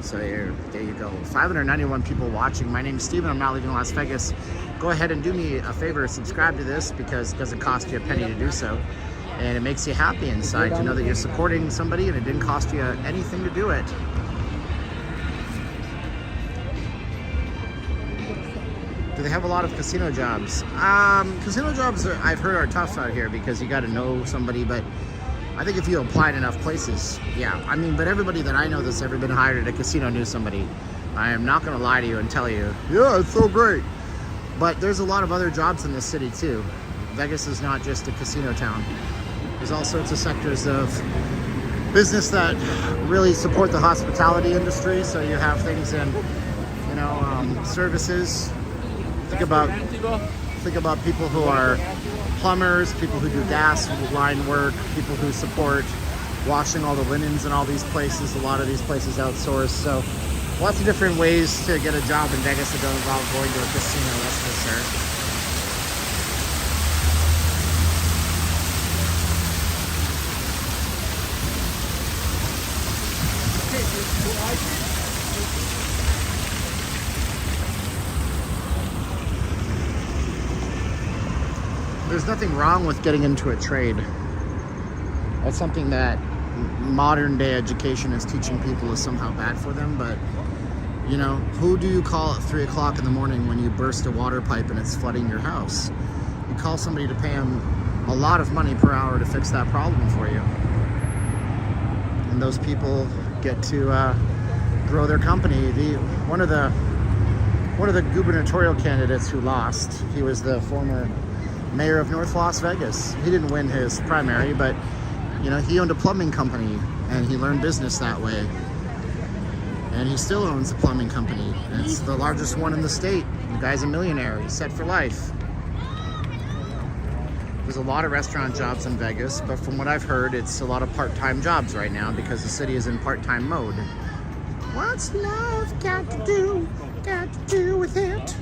So there you go. 591 people watching. My name is Steven. I'm not leaving Las Vegas. Go ahead and do me a favor. Subscribe to this because it doesn't cost you a penny to do so. And it makes you happy inside to know that you're supporting somebody and it didn't cost you anything to do it. Do they have a lot of casino jobs? Casino jobs, I've heard, are tough out here because you got to know somebody, but I think if you applied enough places, yeah. I mean, but everybody that I know that's ever been hired at a casino knew somebody. I am not going to lie to you and tell you, yeah, it's so great. But there's a lot of other jobs in this city too. Vegas is not just a casino town. There's all sorts of sectors of business that really support the hospitality industry. So you have things in, you know, services. Think about people who are plumbers, people who do gas line work, people who support washing all the linens in all these places. A lot of these places outsource. So lots of different ways to get a job in Vegas that don't involve going to a casino, that's for sure. There's nothing wrong with getting into a trade. That's something that modern day education is teaching people is somehow bad for them, but you know, who do you call at 3 o'clock in the morning when you burst a water pipe and it's flooding your house? You call somebody to pay them a lot of money per hour to fix that problem for you. And those people get to grow their company. One of the gubernatorial candidates who lost, he was the former mayor of North Las Vegas. He didn't win his primary, but you know, he owned a plumbing company and he learned business that way. And he still owns a plumbing company. And it's the largest one in the state. The guy's a millionaire. He's set for life. There's a lot of restaurant jobs in Vegas, but from what I've heard, it's a lot of part-time jobs right now because the city is in part-time mode. What's love got to do with it?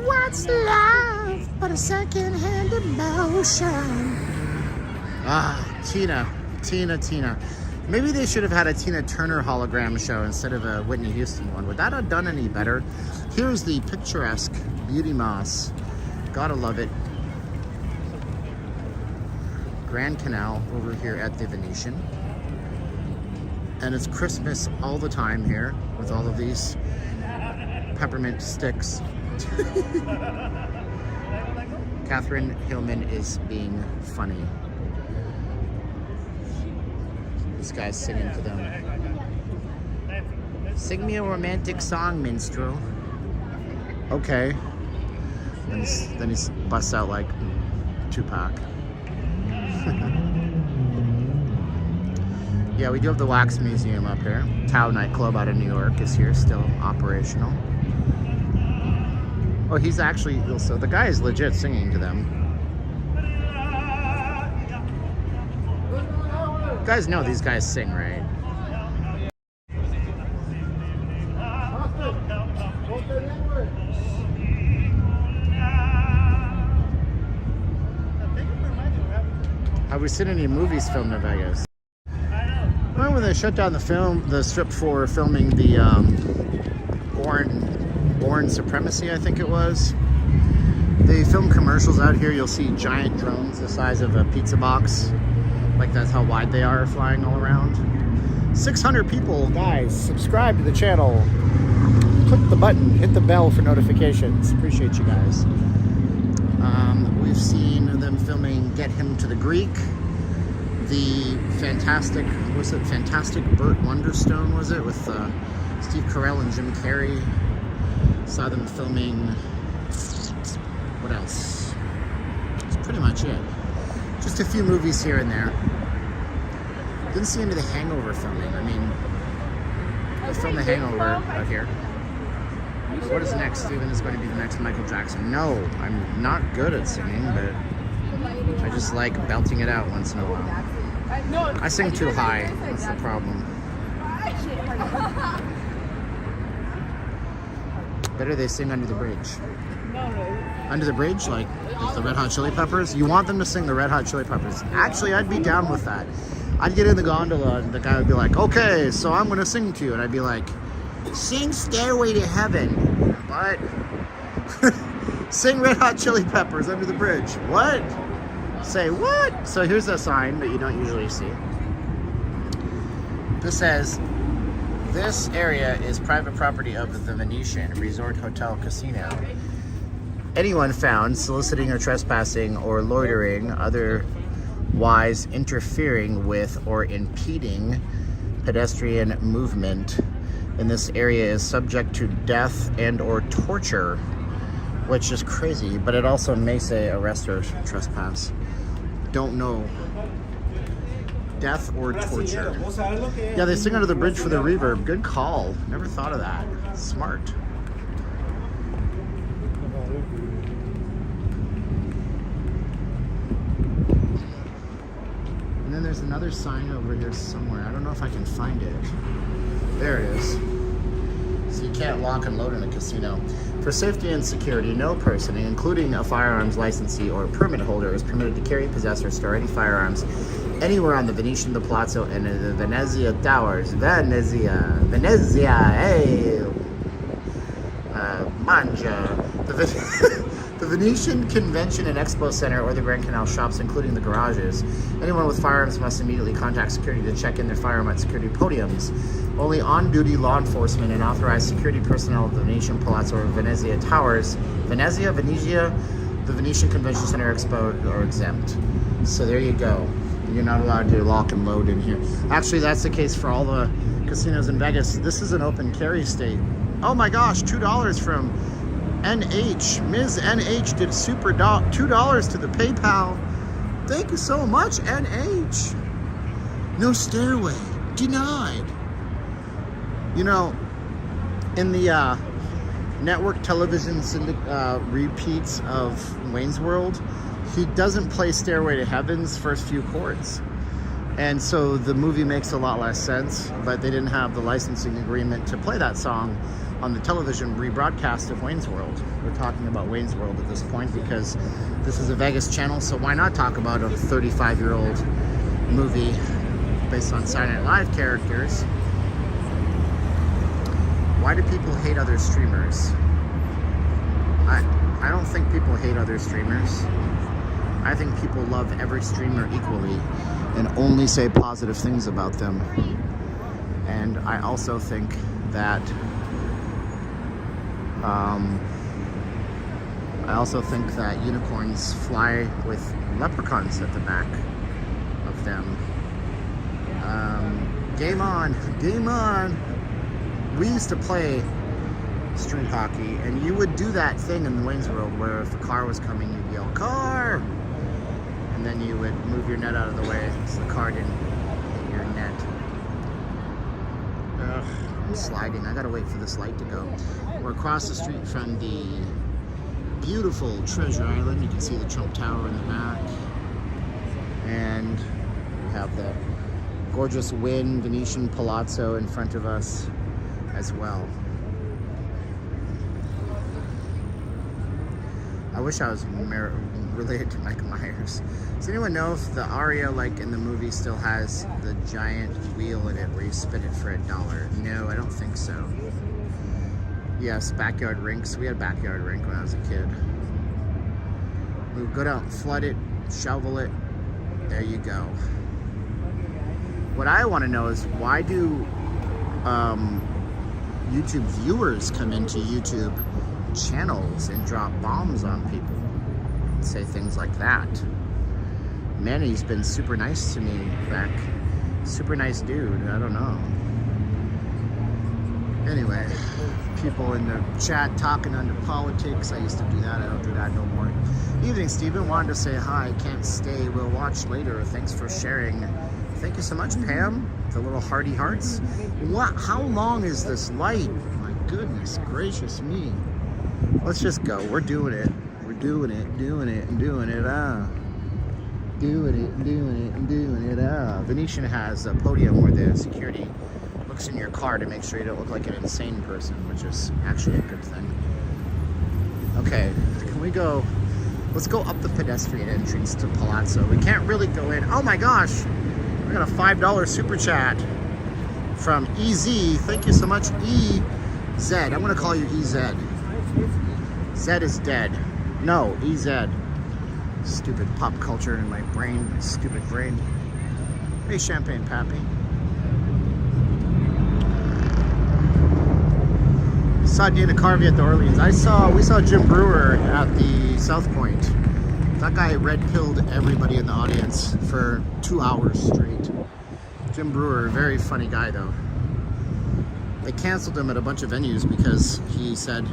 What's love but a second-hand emotion? Tina. Maybe they should have had a Tina Turner hologram show instead of a Whitney Houston one. Would that have done any better? Here's the picturesque Beauty Moss. Gotta love it. Grand Canal over here at the Venetian. And it's Christmas all the time here with all of these peppermint sticks. Catherine Hillman is being funny. This guy's singing to them. Sing me a romantic song, minstrel. Okay. Then he busts out like Tupac. Yeah, we do have the Wax Museum up here. Tao nightclub out of New York is here, still operational. Oh, he's actually, so the guy is legit singing to them. You guys know these guys sing, right? Have we seen any movies filmed in Vegas? Remember when they shut down the strip for filming the Born Supremacy, I think it was. They film commercials out here. You'll see giant drones the size of a pizza box. Like that's how wide they are, flying all around. 600 people, guys, subscribe to the channel. Click the button, hit the bell for notifications. Appreciate you guys. We've seen them filming Get Him to the Greek. The Fantastic Burt Wonderstone, was it? With Steve Carell and Jim Carrey. Saw them filming, what else? That's pretty much it. Just a few movies here and there. Didn't see any of the Hangover filming. I mean, they filmed The Hangover out here. What is next, Steven? Is going to be the next Michael Jackson. No, I'm not good at singing, but I just like belting it out once in a while. I sing too high. That's the problem. Better they sing Under the Bridge. Under the Bridge, like the Red Hot Chili Peppers. You want them to sing the Red Hot Chili Peppers. Actually, I'd be down with that. I'd get in the gondola and the guy would be like, okay, so I'm going to sing to you. And I'd be like, sing Stairway to Heaven. But sing Red Hot Chili Peppers Under the Bridge. What? Say what? So here's a sign that you don't usually see. This says, this area is private property of the Venetian Resort Hotel Casino. Anyone found soliciting or trespassing or loitering, otherwise interfering with or impeding pedestrian movement in this area is subject to death and or torture, which is crazy, but it also may say arrest or trespass. Don't know. Death or torture. Yeah, they sing Under the Bridge for the reverb. Good call. Never thought of that. Smart. And then there's another sign over here somewhere. I don't know if I can find it. There it is. So you can't lock and load in a casino. For safety and security, no person, including a firearms licensee or permit holder, is permitted to carry, possess, or store any firearms anywhere on the Venetian, the Palazzo, and the Venezia Towers. Venezia, hey! Manja. The Venetian Convention and Expo Center or the Grand Canal shops, including the garages. Anyone with firearms must immediately contact security to check in their firearm at security podiums. Only on-duty law enforcement and authorized security personnel of the Venetian Palazzo or Venezia Towers, Venezia, the Venetian Convention Center Expo are exempt. So there you go. You're not allowed to lock and load in here. Actually, that's the case for all the casinos in Vegas. This is an open carry state. Oh my gosh, $2 from NH. Ms. NH did super $2 to the PayPal. Thank you so much, NH. No stairway. Denied. You know, in the network television repeats of Wayne's World, he doesn't play Stairway to Heaven's first few chords. And so the movie makes a lot less sense, but they didn't have the licensing agreement to play that song on the television rebroadcast of Wayne's World. We're talking about Wayne's World at this point because this is a Vegas channel, so why not talk about a 35-year-old movie based on Saturday Night Live characters? Why do people hate other streamers? I don't think people hate other streamers. I think people love every streamer equally and only say positive things about them. And I also think that unicorns fly with leprechauns at the back of them. Game on, game on. We used to play street hockey, and you would do that thing in Wayne's World where if a car was coming, you'd yell, "Car!" And then you would move your net out of the way so the car didn't hit your net. Ugh, I'm sliding. I gotta wait for this light to go. We're across the street from the beautiful Treasure Island. You can see the Trump Tower in the back. And we have the gorgeous Wynn Venetian Palazzo in front of us as well. I wish I was related to Michael Myers. Does anyone know if the Aria, like in the movie, still has the giant wheel in it where you spin it for $1? No, I don't think so. Yes, backyard rinks. We had a backyard rink when I was a kid. We would go down, flood it, shovel it. There you go. What I want to know is why do YouTube viewers come into YouTube channels and drop bombs on people and say things like that? Manny's been super nice to me back. Super nice dude. I don't know. Anyway, people in the chat talking under politics. I used to do that. I don't do that no more. Evening, Stephen. Wanted to say hi. Can't stay. We'll watch later. Thanks for sharing. Thank you so much, Pam. The little hearty hearts. What? How long is this light? My goodness gracious me. Let's just go. We're doing it. We're doing it, doing it, and doing it. Doing it, and doing it, and doing it. Venetian has a podium where the security looks in your car to make sure you don't look like an insane person, which is actually a good thing. Okay, can we go? Let's go up the pedestrian entrance to Palazzo. We can't really go in. Oh my gosh, we got a $5 super chat from EZ. Thank you so much, EZ. I'm gonna call you EZ. Z is dead. No, EZ. Stupid pop culture in my brain. Stupid brain. Hey, Champagne Pappy. Saw Dana Carvey at the Orleans. We saw Jim Brewer at the South Point. That guy red-pilled everybody in the audience for 2 hours straight. Jim Brewer, very funny guy though. They canceled him at a bunch of venues because he said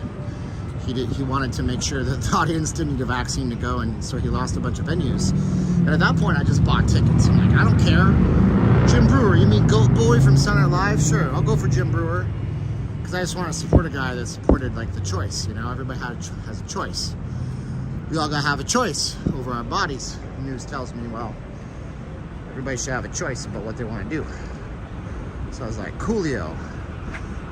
he wanted to make sure that the audience didn't need a vaccine to go, and so he lost a bunch of venues. And at that point, I just bought tickets. I'm like, I don't care. Jim Brewer, you mean Goat Boy from Saturday Night Live? Sure, I'll go for Jim Brewer. Because I just want to support a guy that supported like the choice, you know? Everybody has a choice. We all gotta have a choice over our bodies. The news tells me, well, everybody should have a choice about what they want to do. So I was like, coolio.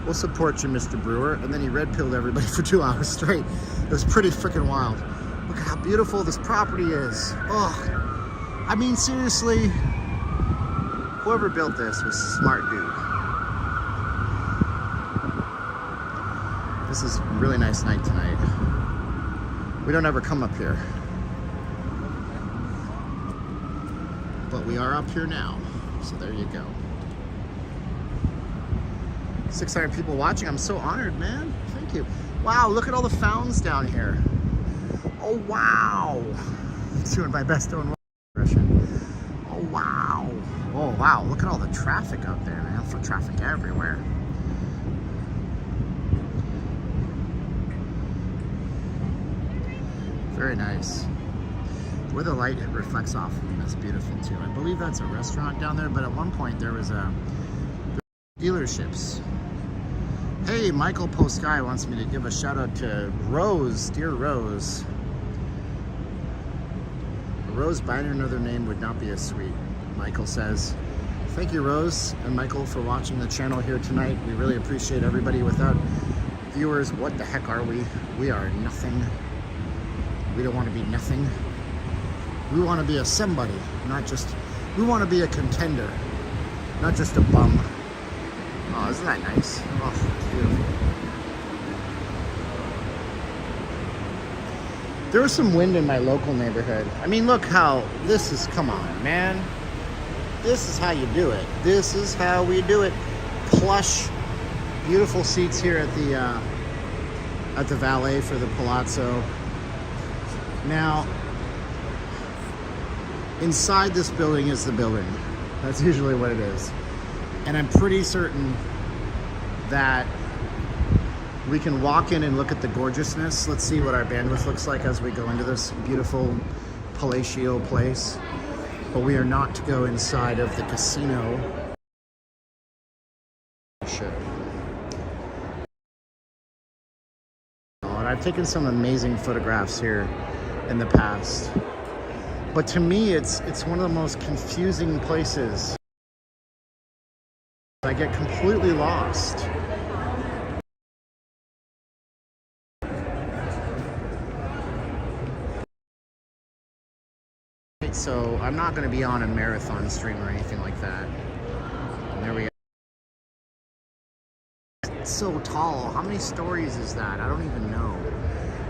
We'll support you, Mr. Brewer. And then he red-pilled everybody for 2 hours straight. It was pretty freaking wild. Look at how beautiful this property is. Oh, I mean, seriously, whoever built this was a smart dude. This is a really nice night tonight. We don't ever come up here. But we are up here now. So there you go. 600 people watching. I'm so honored, man. Thank you. Wow, look at all the fountains down here. Oh, wow. I'm doing my best Owen impression. Oh, wow. Oh, wow. Look at all the traffic out there, man. For traffic everywhere. Very nice. Where the light reflects off of that's beautiful too. I believe that's a restaurant down there, but at one point there was dealerships. Hey, Michael Postkey wants me to give a shout out to Rose, dear Rose. A rose by another name would not be as sweet, Michael says. Thank you, Rose and Michael, for watching the channel here tonight. We really appreciate everybody. Without viewers, what the heck are we? We are nothing. We don't want to be nothing. We want to be a somebody, not just, we want to be a contender, not just a bum. Oh, isn't that nice? Oh, beautiful. There was some wind in my local neighborhood. I mean, look how, this is, come on, man. This is how you do it. This is how we do it. Plush, beautiful seats here at the valet for the Palazzo. Now, inside this building is the building. That's usually what it is. And I'm pretty certain that we can walk in and look at the gorgeousness. Let's see what our bandwidth looks like as we go into this beautiful palatial place. But we are not to go inside of the casino. Sure. And I've taken some amazing photographs here in the past. But to me, it's one of the most confusing places. I get completely lost. So I'm not going to be on a marathon stream or anything like that. And there we go. It's so tall. How many stories is that? I don't even know.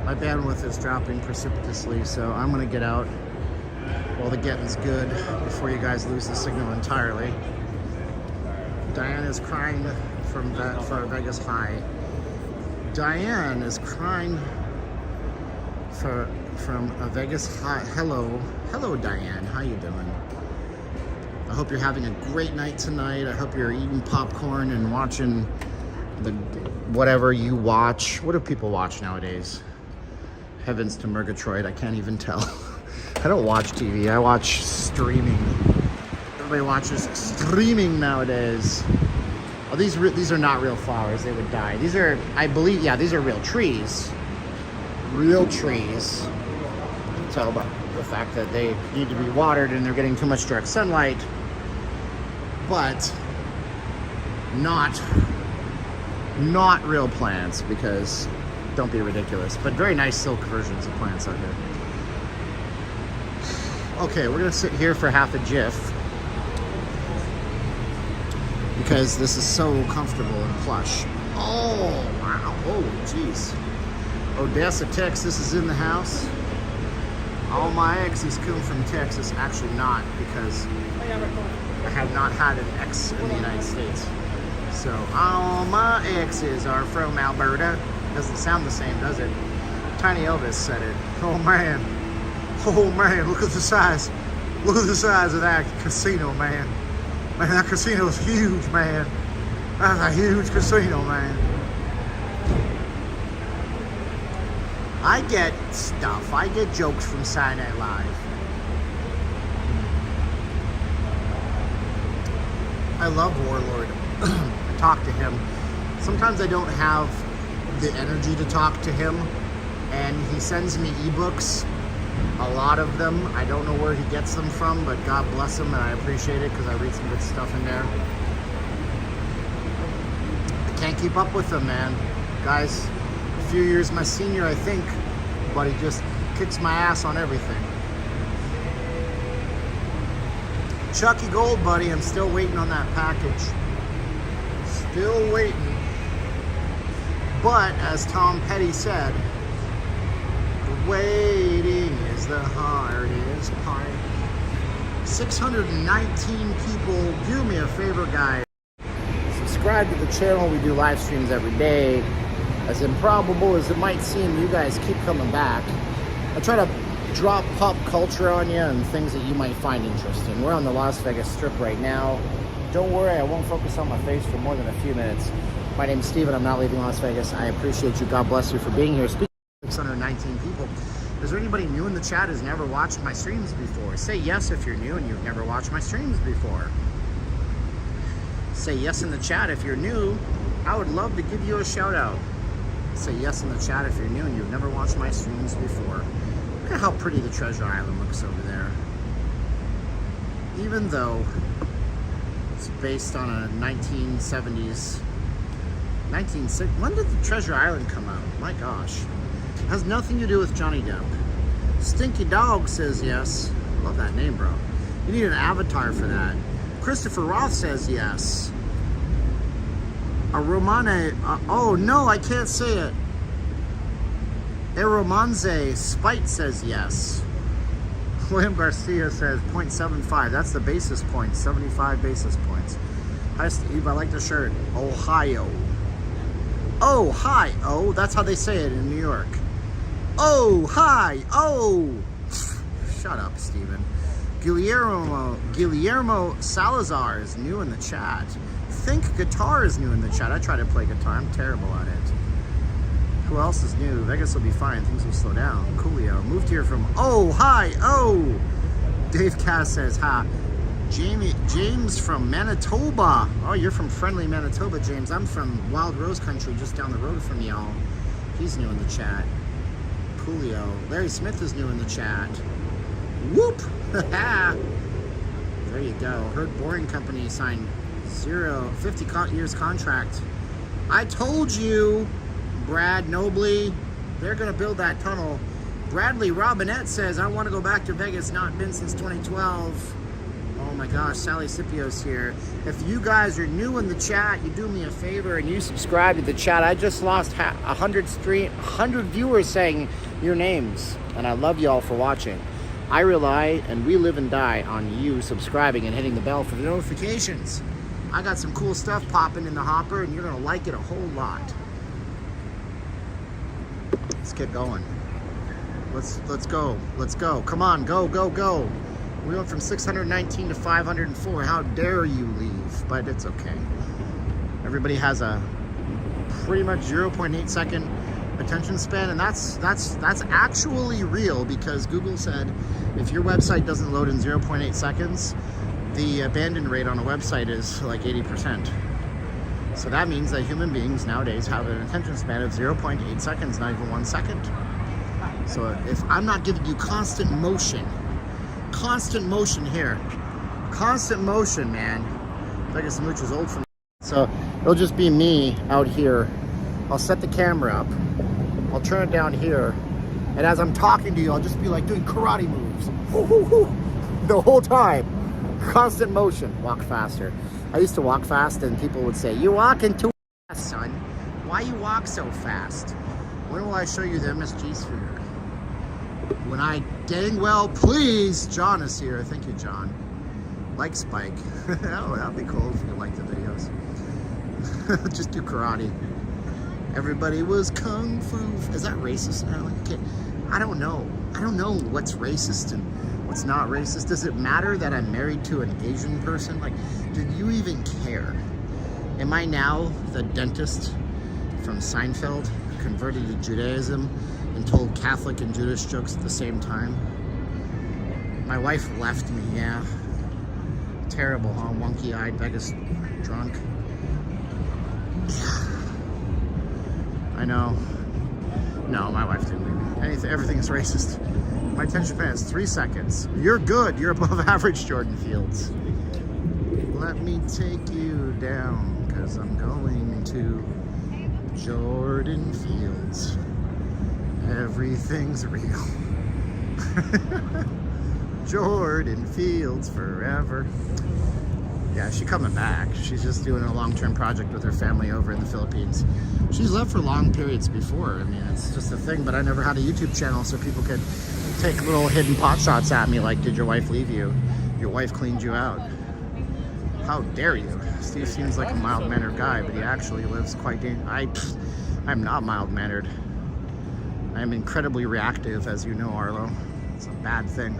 My bandwidth is dropping precipitously, so I'm going to get out while the getting's good before you guys lose the signal entirely. Diane is crying for a Vegas high. Diane is crying from a Vegas high. Hello Diane, how you doing? I hope you're having a great night tonight. I hope you're eating popcorn and watching the whatever you watch. What do people watch nowadays? Heavens to Murgatroyd, I can't even tell. I don't watch TV, I watch streaming. Everybody watches streaming nowadays. Oh, these are not real flowers. They would die. These are, I believe, yeah, these are real trees. Real trees. Tell about the fact that they need to be watered and they're getting too much direct sunlight, but not real plants, because don't be ridiculous. But very nice silk versions of plants out here. Okay, we're gonna sit here for half a jiff because this is so comfortable and plush. Oh wow! Oh jeez. Odessa, Texas is in the house. All my exes come from Texas. Actually not, because I have not had an ex in the United States. So all my exes are from Alberta. Doesn't sound the same, does it? Tiny Elvis said it. Oh man, look at the size. Look at the size of that casino, man. Man, that casino is huge, man. That's a huge casino, man. I get stuff. I get jokes from Saturday Night Live. I love Warlord. I talk to him. Sometimes I don't have the energy to talk to him, and he sends me ebooks, a lot of them. I don't know where he gets them from, but God bless him, and I appreciate it because I read some good stuff in there. I can't keep up with him, man. Guys, a few years my senior, I think, but he just kicks my ass on everything. Chucky Gold, buddy, I'm still waiting on that package. Still waiting. But, as Tom Petty said, the waiting is the hardest part. 619 people. Do me a favor, guys. Subscribe to the channel. We do live streams every day. As improbable as it might seem, you guys keep coming back. I try to drop pop culture on you and things that you might find interesting. We're on the Las Vegas Strip right now. Don't worry, I won't focus on my face for more than a few minutes. My name is Steven. I'm not leaving Las Vegas. I appreciate you. God bless you for being here. Speaking of 619 people, is there anybody new in the chat who's never watched my streams before? Say yes if you're new and you've never watched my streams before. Say yes in the chat if you're new. I would love to give you a shout out. Say yes in the chat if you're new and you've never watched my streams before. Look at how pretty the Treasure Island looks over there. Even though it's based on a 1970s... when did the Treasure Island come out? My gosh. It has nothing to do with Johnny Depp. Stinky Dog says yes. Love that name, bro. You need an avatar for that. Christopher Roth says yes. A Romane... oh, no, I can't say it. A Romanze Spite says yes. William Garcia says 0.75. That's the basis point. 75 basis points. Hi, Steve. I like the shirt. Ohio. Oh, hi. Oh, that's how they say it in New York. Oh, hi. Oh. Shut up, Steven. Guillermo Salazar is new in the chat. Think Guitar is new in the chat. I try to play guitar. I'm terrible at it. Who else is new? Vegas will be fine. Things will slow down. Coolio. Moved here from... oh, hi. Oh. Dave Cass says, hi. James from Manitoba. Oh, you're from friendly Manitoba, James. I'm from Wild Rose Country, just down the road from y'all. He's new in the chat. Coolio. Larry Smith is new in the chat. Whoop! There you go. Heard Boring Company signed 50 years contract. I told you, Brad Nobley, they're going to build that tunnel. Bradley Robinette says, I want to go back to Vegas. Not been since 2012. Oh my gosh, Sally Scipio's here. If you guys are new in the chat, you do me a favor and you subscribe to the chat. I just lost 100 viewers saying your names, and I love you all for watching. I rely and we live and die on you subscribing and hitting the bell for the notifications. I got some cool stuff popping in the hopper, and you're gonna like it a whole lot. Let's get going. Let's go. Let's go. Come on, go, go, go. We went from 619 to 504. How dare you leave? But it's okay. Everybody has a pretty much 0.8 second attention span, and that's actually real, because Google said if your website doesn't load in 0.8 seconds, the abandon rate on a website is like 80%. So that means that human beings nowadays have an attention span of 0.8 seconds, not even 1 second. So if I'm not giving you constant motion here, constant motion, man. Vegas Mooch is old for me. So it'll just be me out here. I'll set the camera up. I'll turn it down here. And as I'm talking to you, I'll just be like doing karate moves. The whole time. Constant motion. Walk faster. I used to walk fast and people would say, "You're walking too fast, son. Why you walk so fast?" When will I show you the MSG sphere? When I dang well please. John is here. Thank you, John. Like Spike. Oh, that'd be cool if you like the videos. Just do karate. Everybody was kung fu. Is that racist now? Okay. I don't know. I don't know what's racist and what's not racist. Does it matter that I'm married to an Asian person? Like, do you even care? Am I now the dentist from Seinfeld, converted to Judaism and told Catholic and Jewish jokes at the same time? My wife left me, yeah. Terrible, huh? Wonky-eyed, Vegas drunk. Yeah. I know. No, my wife didn't leave me. Everything's racist. My attention span is 3 seconds. You're good. You're above average, Jordan Fields. Let me take you down, because I'm going to Jordan Fields. Everything's real. Jordan Fields forever. Yeah, she's coming back. She's just doing a long-term project with her family over in the Philippines. She's left for long periods before. I mean, it's just a thing, but I never had a YouTube channel so people could take little hidden pot shots at me like, did your wife leave you? Your wife cleaned you out. How dare you? Steve seems like a mild-mannered guy, but he actually lives quite I'm not mild-mannered. I'm incredibly reactive, as you know, Arlo. It's a bad thing.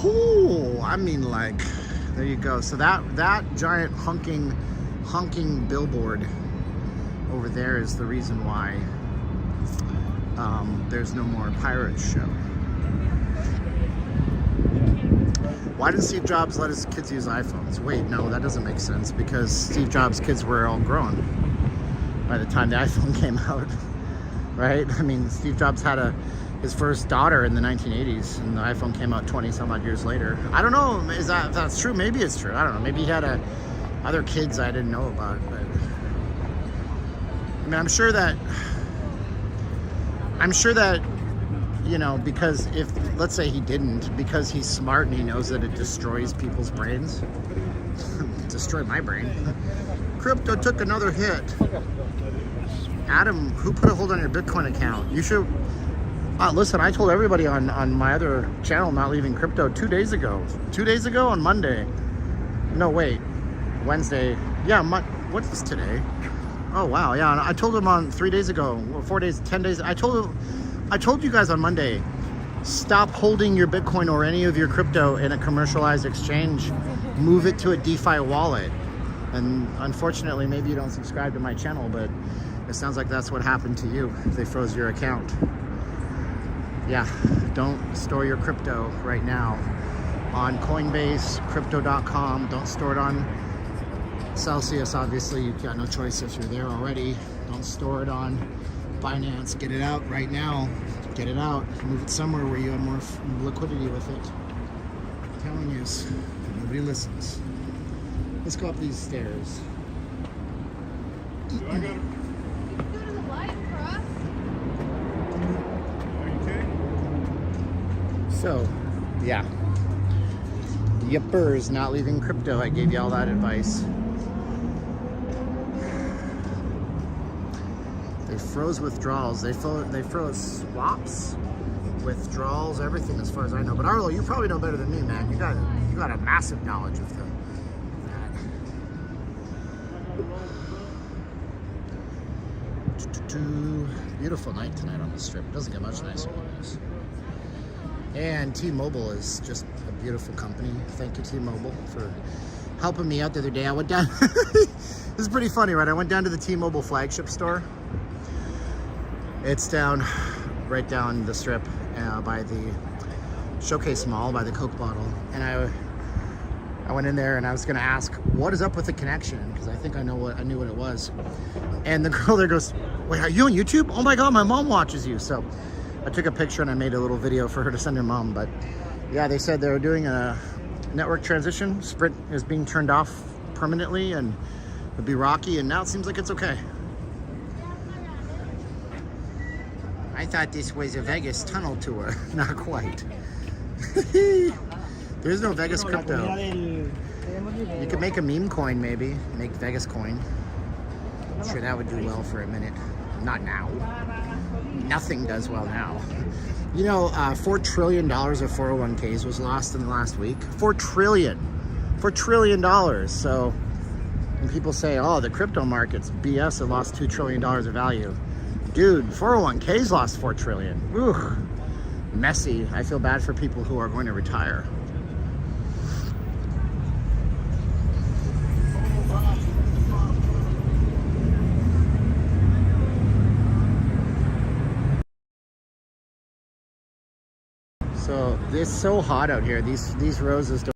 Ooh, I mean, like, there you go. So that giant honking billboard over there is the reason why there's no more Pirates show. Why did Steve Jobs let his kids use iPhones? Wait, no, that doesn't make sense, because Steve Jobs' kids were all grown by the time the iPhone came out, right? I mean, Steve Jobs had his first daughter in the 1980s, and the iPhone came out 20 some odd years later. I don't know, if that's true? Maybe it's true. I don't know. Maybe he had other kids I didn't know about, but I mean, I'm sure that, you know, because if, let's say he didn't, because he's smart and he knows that it destroys people's brains. Destroy my brain. Crypto took another hit. Adam, who put a hold on your Bitcoin account? You should... listen, I told everybody on my other channel not leaving crypto 2 days ago. 2 days ago on Monday. No, wait. Wednesday. Yeah, what is today? Oh, wow. Yeah, I told them on 3 days ago. 4 days, 10 days. I told you guys on Monday, stop holding your Bitcoin or any of your crypto in a commercialized exchange. Move it to a DeFi wallet. And unfortunately, maybe you don't subscribe to my channel, but it sounds like that's what happened to you. They froze your account. Yeah, don't store your crypto right now on Coinbase, crypto.com. Don't store it on Celsius. Obviously, you've got no choice if you're there already. Don't store it on Binance. Get it out right now. Get it out. Move it somewhere where you have more liquidity with it. I'm telling you, nobody listens. Let's go up these stairs. So, yeah. Yippers not leaving crypto. I gave you all that advice. They froze withdrawals. They froze swaps, withdrawals, everything as far as I know. But Arlo, you probably know better than me, man. You got a massive knowledge of that. Beautiful night tonight on the strip. It doesn't get much nicer than this. And T-Mobile is just a beautiful company. Thank you, T-Mobile, for helping me out the other day. I went down, this is pretty funny, right? I went down to the T-Mobile flagship store. It's right down the strip by the Showcase Mall, by the Coke bottle. And I went in there and I was gonna ask, what is up with the connection? Because I think I knew what it was. And the girl there goes, wait, are you on YouTube? Oh my God, my mom watches you. So I took a picture and I made a little video for her to send her mom. But yeah, they said they were doing a network transition. Sprint is being turned off permanently and it'd be rocky, and now it seems like it's okay. I thought this was a Vegas tunnel tour. Not quite. There's no Vegas crypto. You could make a meme coin, maybe. Make Vegas coin. I'm sure that would do well for a minute. Not now. Nothing does well now. You know, $4 trillion of 401ks was lost in the last week. $4 trillion. $4 trillion. So when people say, oh, the crypto market's BS, it lost $2 trillion of value. Dude, 401ks lost $4 trillion. Ooh, messy. I feel bad for people who are going to retire. So it's so hot out here. These roses don't.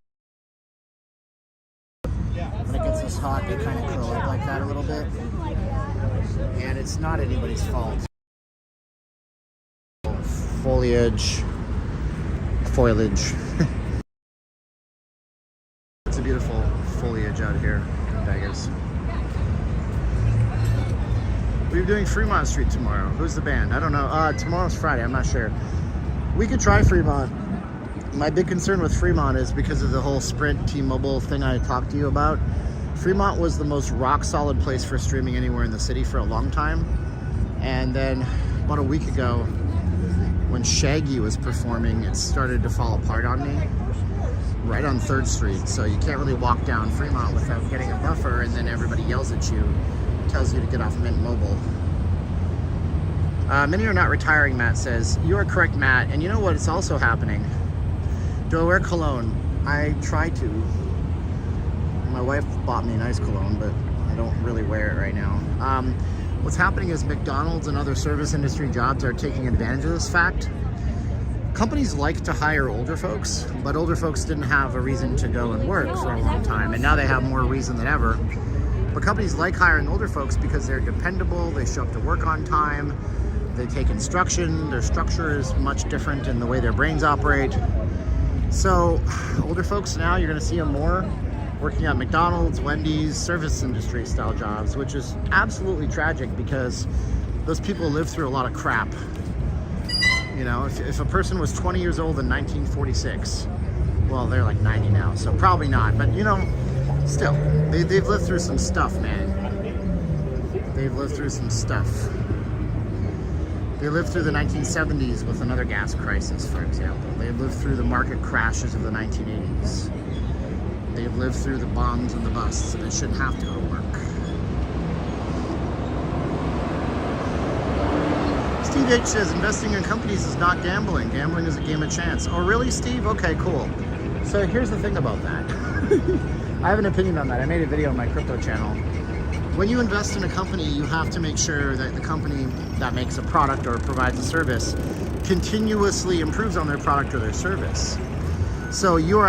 When it gets this hot, they kind of curl up like that a little bit. And it's not anybody's fault. Foliage. It's a beautiful foliage out here in Vegas. We're doing Fremont Street tomorrow. Who's the band? I don't know. Tomorrow's Friday. I'm not sure. We could try Fremont. My big concern with Fremont is because of the whole Sprint T-Mobile thing I talked to you about. Fremont was the most rock solid place for streaming anywhere in the city for a long time. And then about a week ago, when Shaggy was performing, it started to fall apart on me. Right on 3rd Street. So you can't really walk down Fremont without getting a buffer, and then everybody yells at you, tells you to get off Mint Mobile. Many are not retiring, Matt says. You are correct, Matt. And you know what? It's also happening. Do I wear cologne? I try to. My wife bought me a nice cologne, but I don't really wear it right now. What's happening is McDonald's and other service industry jobs are taking advantage of this fact. Companies like to hire older folks, but older folks didn't have a reason to go and work for a long time, and now they have more reason than ever. But companies like hiring older folks because they're dependable, they show up to work on time, they take instruction, their structure is much different in the way their brains operate. So older folks now, you're gonna see them more working at McDonald's, Wendy's, service industry style jobs, which is absolutely tragic because those people live through a lot of crap. You know, if a person was 20 years old in 1946, well, they're like 90 now, so probably not, but you know, still, they've lived through some stuff, man. They've lived through some stuff. They lived through the 1970s with another gas crisis, for example. They've lived through the market crashes of the 1980s. They've lived through the bombs and the busts, so they shouldn't have to go to work. Steve H says, investing in companies is not gambling. Gambling is a game of chance. Oh, really, Steve? Okay, cool. So here's the thing about that. I have an opinion on that. I made a video on my crypto channel. When you invest in a company, you have to make sure that the company that makes a product or provides a service continuously improves on their product or their service. So you are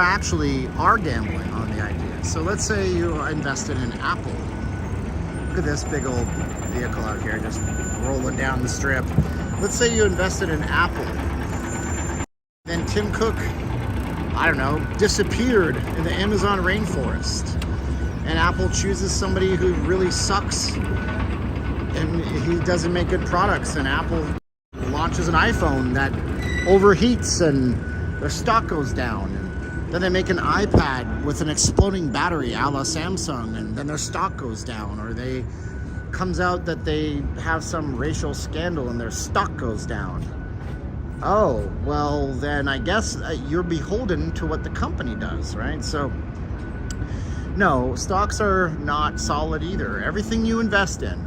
gambling on the idea. So let's say you invested in Apple. Look at this big old vehicle out here just rolling down the strip. Let's say you invested in Apple. Then Tim Cook, I don't know, disappeared in the Amazon rainforest. And Apple chooses somebody who really sucks and he doesn't make good products, and Apple launches an iPhone that overheats and their stock goes down. And then they make an iPad with an exploding battery a la Samsung, and then their stock goes down. Or they comes out that they have some racial scandal and their stock goes down. Oh, well then I guess you're beholden to what the company does, right? So no, stocks are not solid either. Everything you invest in.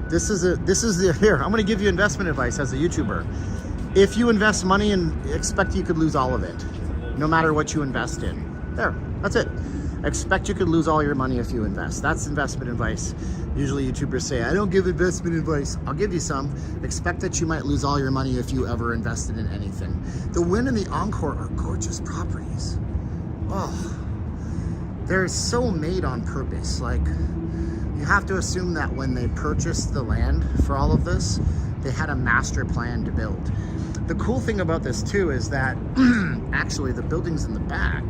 Here, I'm gonna give you investment advice as a YouTuber. If you invest money and expect you could lose all of it, no matter what you invest in. There, that's it. Expect you could lose all your money if you invest. That's investment advice. Usually YouTubers say, I don't give investment advice. I'll give you some. Expect that you might lose all your money if you ever invested in anything. The Wynn and the Encore are gorgeous properties. Oh. they're so made on purpose. Like, you have to assume that when they purchased the land for all of this, they had a master plan to build. The cool thing about this too is that actually the buildings in the back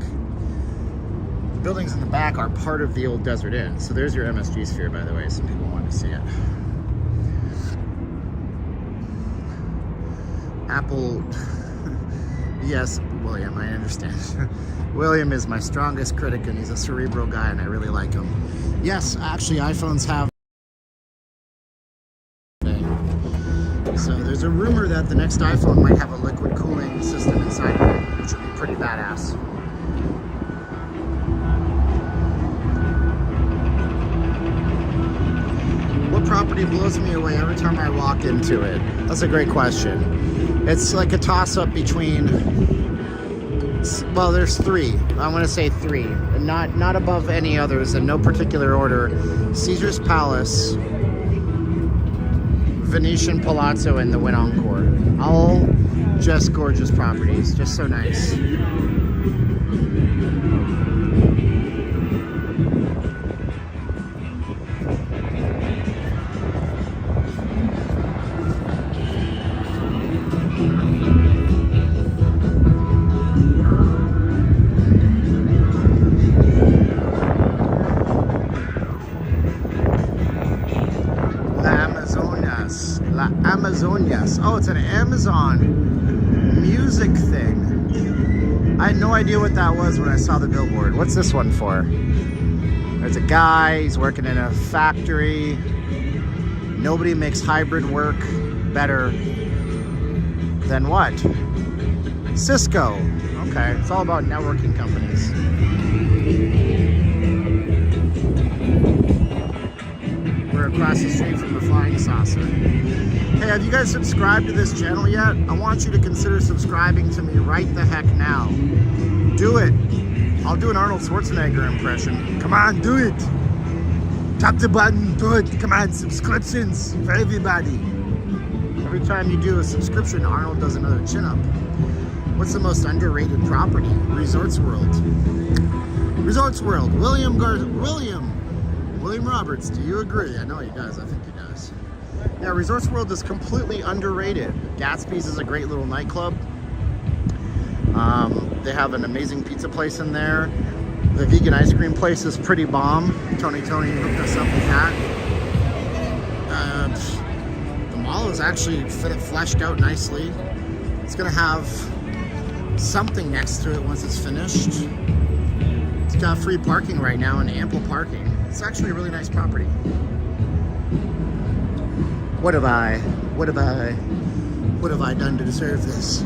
are part of the old Desert Inn. So there's your MSG sphere, by the way. Some people want to see it. Apple, yes, William, I understand. William is my strongest critic, and he's a cerebral guy, and I really like him. Yes, actually, iPhones have. So there's a rumor that the next iPhone might have a liquid cooling system inside of it, which would be pretty badass. What property blows me away every time I walk into it? That's a great question. It's like a toss-up between, well, there's three. I want to say three, not above any others in no particular order. Caesar's Palace, Venetian Palazzo, and the Wynn Encore. All just gorgeous properties, just so nice. Amazonias. Oh, it's an Amazon music thing. I had no idea what that was when I saw the billboard. What's this one for? There's a guy, he's working in a factory. Nobody makes hybrid work better than what? Cisco. Okay, it's all about networking companies. We're across the street from the Flying Saucer. Hey, have you guys subscribed to this channel yet? I want you to consider subscribing to me right the heck now. Do it. I'll do an Arnold Schwarzenegger impression. Come on, do it. Tap the button, do it. Come on, subscriptions for everybody. Every time you do a subscription, Arnold does another chin-up. What's the most underrated property? Resorts World. Resorts World. William Roberts, do you agree? I know he does. I think he does. Yeah, Resorts World is completely underrated. Gatsby's is a great little nightclub. They have an amazing pizza place in there. The vegan ice cream place is pretty bomb. Tony hooked us up with that. The mall is actually fleshed out nicely. It's gonna have something next to it once it's finished. It's got free parking right now and ample parking. It's actually a really nice property. What have I done to deserve this?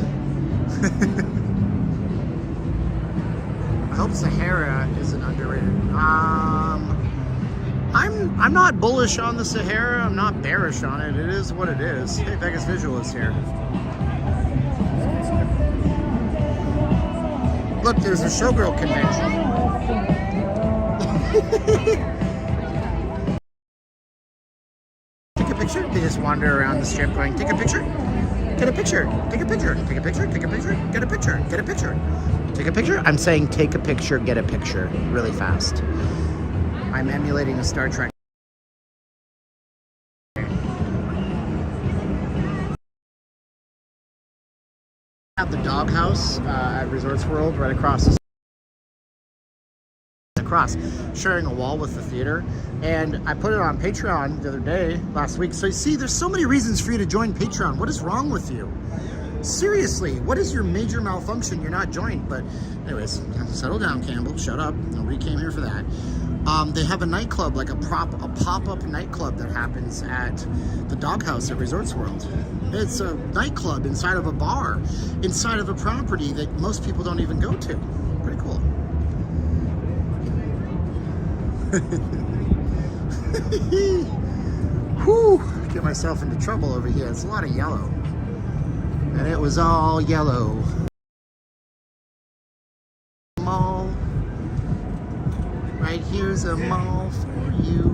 I hope Sahara isn't underrated. I'm not bullish on the Sahara. I'm not bearish on it. It is what it is. Hey, Vegas Visual is here. Look, there's a showgirl convention. Take a picture. They just wander around the strip going, take a picture, get a picture, take a picture, take a picture, take a picture, get a picture, get a picture, take a picture. I'm saying take a picture, get a picture really fast. I'm emulating a Star Trek. At the doghouse at Resorts World, right across the sharing a wall with the theater, and I put it on Patreon the other day, last week. So you see, there's so many reasons for you to join Patreon. What is wrong with you? Seriously, what is your major malfunction? You're not joined. But anyways, settle down, Campbell. Shut up. Nobody came here for that. They have a nightclub, like a pop-up nightclub that happens at the doghouse at Resorts World. It's a nightclub inside of a bar, inside of a property that most people don't even go to. Pretty cool. Whew, get myself into trouble over here. It's a lot of yellow. And it was all yellow. Mall. Right here's a mall for you.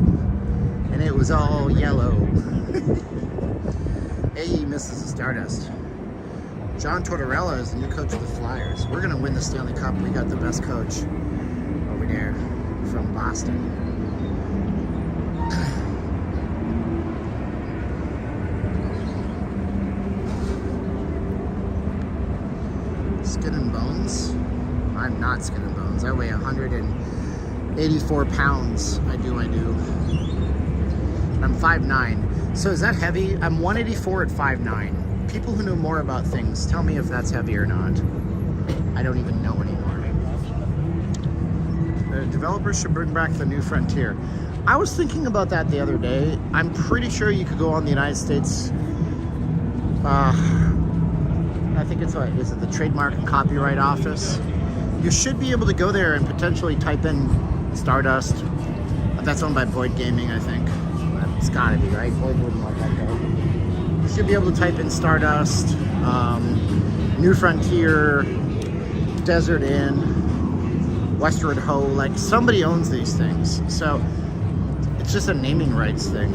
And it was all yellow. Hey, Mrs. Stardust. John Tortorella is the new coach of the Flyers. We're going to win the Stanley Cup. We got the best coach over there. from Boston. Skin and bones? I'm not skin and bones. I weigh 184 pounds. I do. I'm 5'9". So is that heavy? I'm 184 at 5'9". People who know more about things, tell me if that's heavy or not. I don't even know anymore. The developers should bring back the New Frontier. I was thinking about that the other day. I'm pretty sure you could go on the United States. I think it's what is it, the Trademark and Copyright Office? You should be able to go there and potentially type in Stardust. That's owned by Boyd Gaming, I think. It's gotta be, right? Boyd wouldn't let that go. You should be able to type in Stardust, New Frontier, Desert Inn, Westward Ho. Like, somebody owns these things. So it's just a naming rights thing.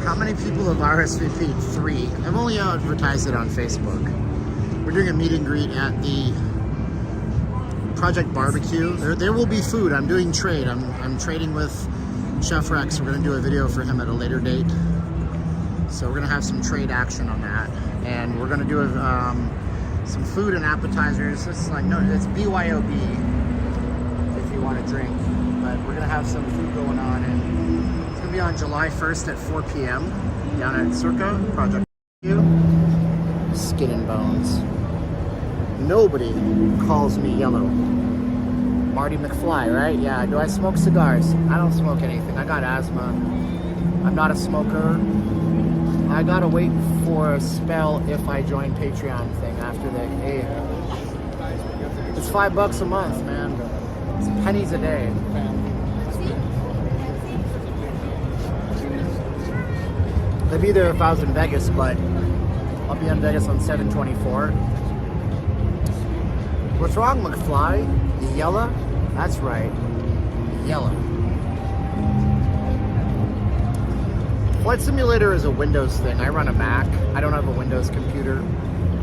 How many people have RSVP'd? 3. I've only advertised it on Facebook. We're doing a meet and greet at the Project Barbecue. There will be food. I'm doing trade. I'm trading with Chef Rex. We're going to do a video for him at a later date. So we're going to have some trade action on that. And we're going to do some food and appetizers. It's like, no, it's BYOB if you want to drink. But we're going to have some food going on. And it's going to be on July 1st at 4 p.m. down at Circa, Project Barbecue. Skin and bones. Nobody calls me yellow. Marty McFly, right? Yeah, do I smoke cigars? I don't smoke anything. I got asthma. I'm not a smoker. I gotta wait for a spell if I join Patreon thing after the, hey, it's $5 a month, man. It's pennies a day. I'd be there if I was in Vegas, but I'll be in Vegas on 7/24. What's wrong, McFly? You yellow? That's right. Yellow. Flight Simulator is a Windows thing. I run a Mac. I don't have a Windows computer.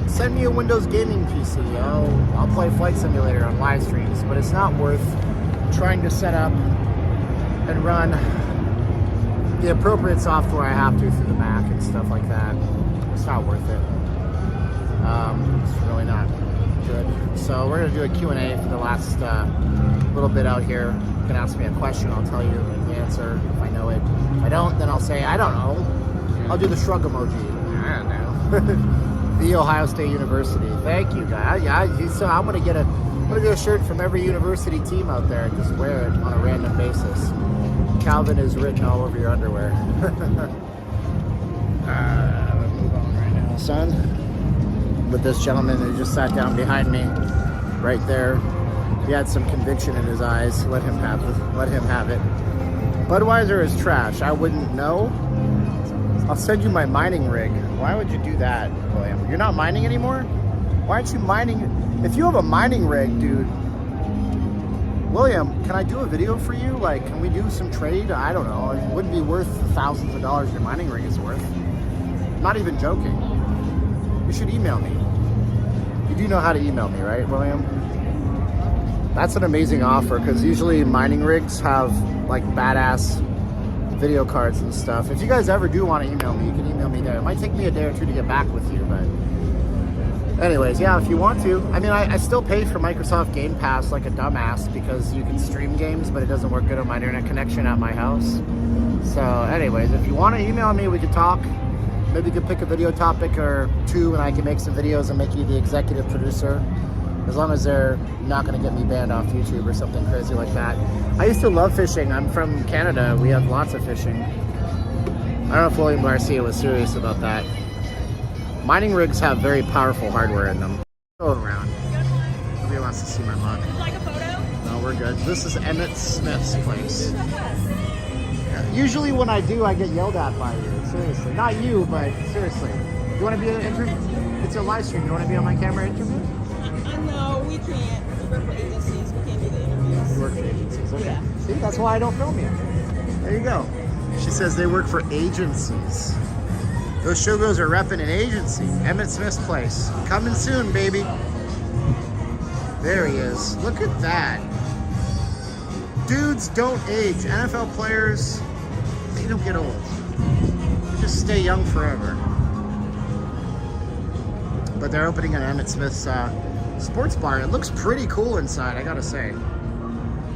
Send me a Windows gaming PC. I'll play Flight Simulator on live streams, but it's not worth trying to set up and run the appropriate software I have to through the Mac and stuff like that. It's not worth it. It's really not good. So we're going to do a Q&A for the last little bit out here. You can ask me a question, I'll tell you the answer if I know it. If I don't, then I'll say, I don't know. I'll do the shrug emoji. I don't know. The Ohio State University. Thank you, guys. Yeah, so I'm going to get a shirt from every university team out there and just wear it on a random basis. Calvin is written all over your underwear. Let's move on right now, son. With this gentleman who just sat down behind me, right there. He had some conviction in his eyes. Let him have it. Budweiser is trash. I wouldn't know. I'll send you my mining rig. Why would you do that, William? You're not mining anymore? Why aren't you mining? If you have a mining rig, dude. William, can I do a video for you? Like, can we do some trade? I don't know. It wouldn't be worth the thousands of dollars your mining rig is worth. I'm not even joking. You should email me. You do know how to email me, right, William? That's an amazing offer, because usually mining rigs have like badass video cards and stuff. If you guys ever do want to email me, you can email me there. It might take me a day or two to get back with you, but anyways, yeah, if you want to. I mean, I still pay for Microsoft Game Pass like a dumbass because you can stream games, but it doesn't work good on my internet connection at my house. So anyways, if you want to email me, we could talk. Maybe you could pick a video topic or two and I can make some videos and make you the executive producer. As long as they're not going to get me banned off YouTube or something crazy like that. I used to love fishing. I'm from Canada. We have lots of fishing. I don't know if William Garcia was serious about that. Mining rigs have very powerful hardware in them. Go around. Nobody wants to see my mug. Would you like a photo? No, we're good. This is Emmett Smith's place. Usually when I do, I get yelled at by you. Seriously. Not you, but seriously. You want to be an interview? It's a live stream. You want to be on my camera interview? No, we can't. We work for agencies. We can't do the interviews. You work for agencies. Okay. Yeah. See, that's why I don't film you. There you go. She says they work for agencies. Those showgirls are repping an agency. Emmett Smith's place. Coming soon, baby. There he is. Look at that. Dudes don't age. NFL players, they don't get old. They just stay young forever. But they're opening an Emmett Smith's sports bar. It looks pretty cool inside, I gotta say.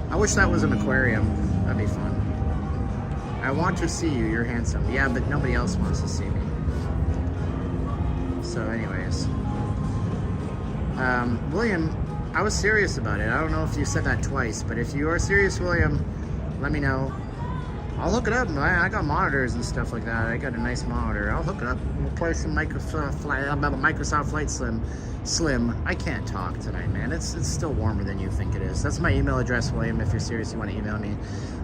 I wish that was an aquarium. That'd be fun. I want to see you. You're handsome. Yeah, but nobody else wants to see me. So anyways. William, I was serious about it. I don't know if you said that twice, but if you are serious, William, let me know. I'll hook it up. I got monitors and stuff like that. I got a nice monitor. I'll hook it up. We'll play some Microsoft Flight Slim. I can't talk tonight, man. It's still warmer than you think it is. That's my email address, William. If you're serious, you want to email me.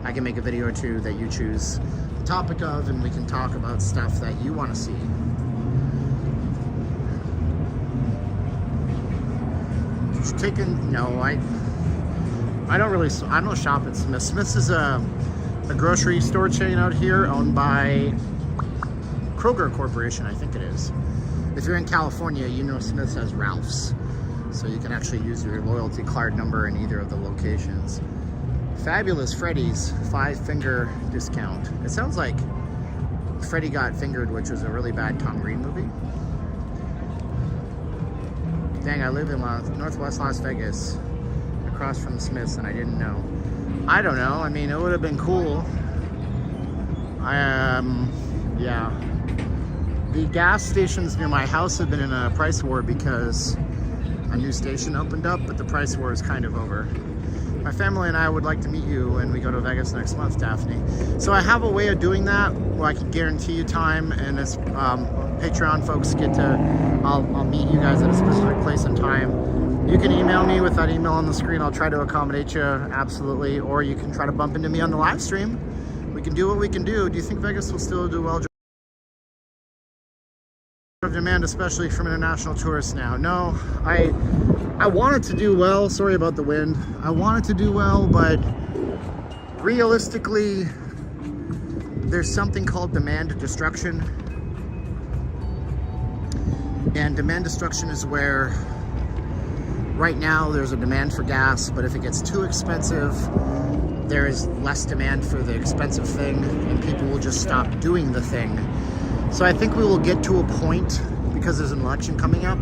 I can make a video or two that you choose the topic of, and we can talk about stuff that you want to see. Just taking, no, I don't shop at Smith's. Smith's is a grocery store chain out here owned by Kroger Corporation, I think it is. If you're in California, you know Smith's has Ralph's. So you can actually use your loyalty card number in either of the locations. Fabulous Freddy's 5-finger discount. It sounds like Freddy Got Fingered, which was a really bad Tom Green movie. Dang, I live in Northwest Las Vegas, across from Smith's, and I didn't know. I don't know. I mean, it would have been cool. Yeah. The gas stations near my house have been in a price war because a new station opened up, but the price war is kind of over. My family and I would like to meet you when we go to Vegas next month, Daphne. So I have a way of doing that where I can guarantee you time, and as Patreon folks get to, I'll meet you guys at a specific place and time. You can email me with that email on the screen. I'll try to accommodate you, absolutely. Or you can try to bump into me on the live stream. We can do what we can do. Do you think Vegas will still do well? Demand, especially from international tourists now. No, I wanted to do well. Sorry about the wind. I wanted to do well, but realistically, there's something called demand destruction. And demand destruction is where right now there's a demand for gas, but if it gets too expensive, there is less demand for the expensive thing, and people will just stop doing the thing. So I think we will get to a point, because there's an election coming up.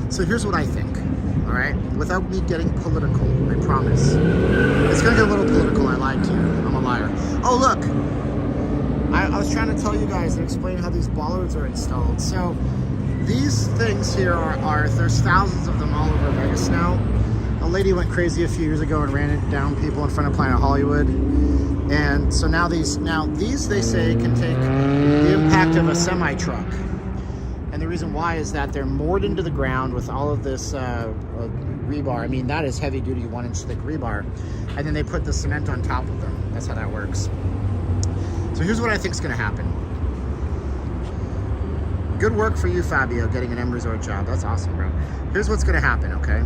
So here's what I think, all right? Without me getting political, I promise. It's gonna get a little political, I lied to you. I'm a liar. Oh, look. I was trying to tell you guys and explain how these bollards are installed. So these things here are there's thousands of them all over Vegas now. A lady went crazy a few years ago and ran it down people in front of Planet Hollywood. And so now these they say can take the impact of a semi-truck. And the reason why is that they're moored into the ground with all of this rebar. I mean, that is heavy duty 1-inch thick rebar. And then they put the cement on top of them. That's how that works. So here's what I think is gonna happen. Good work for you, Fabio, getting an M Resort job. That's awesome, bro. Here's what's gonna happen, okay?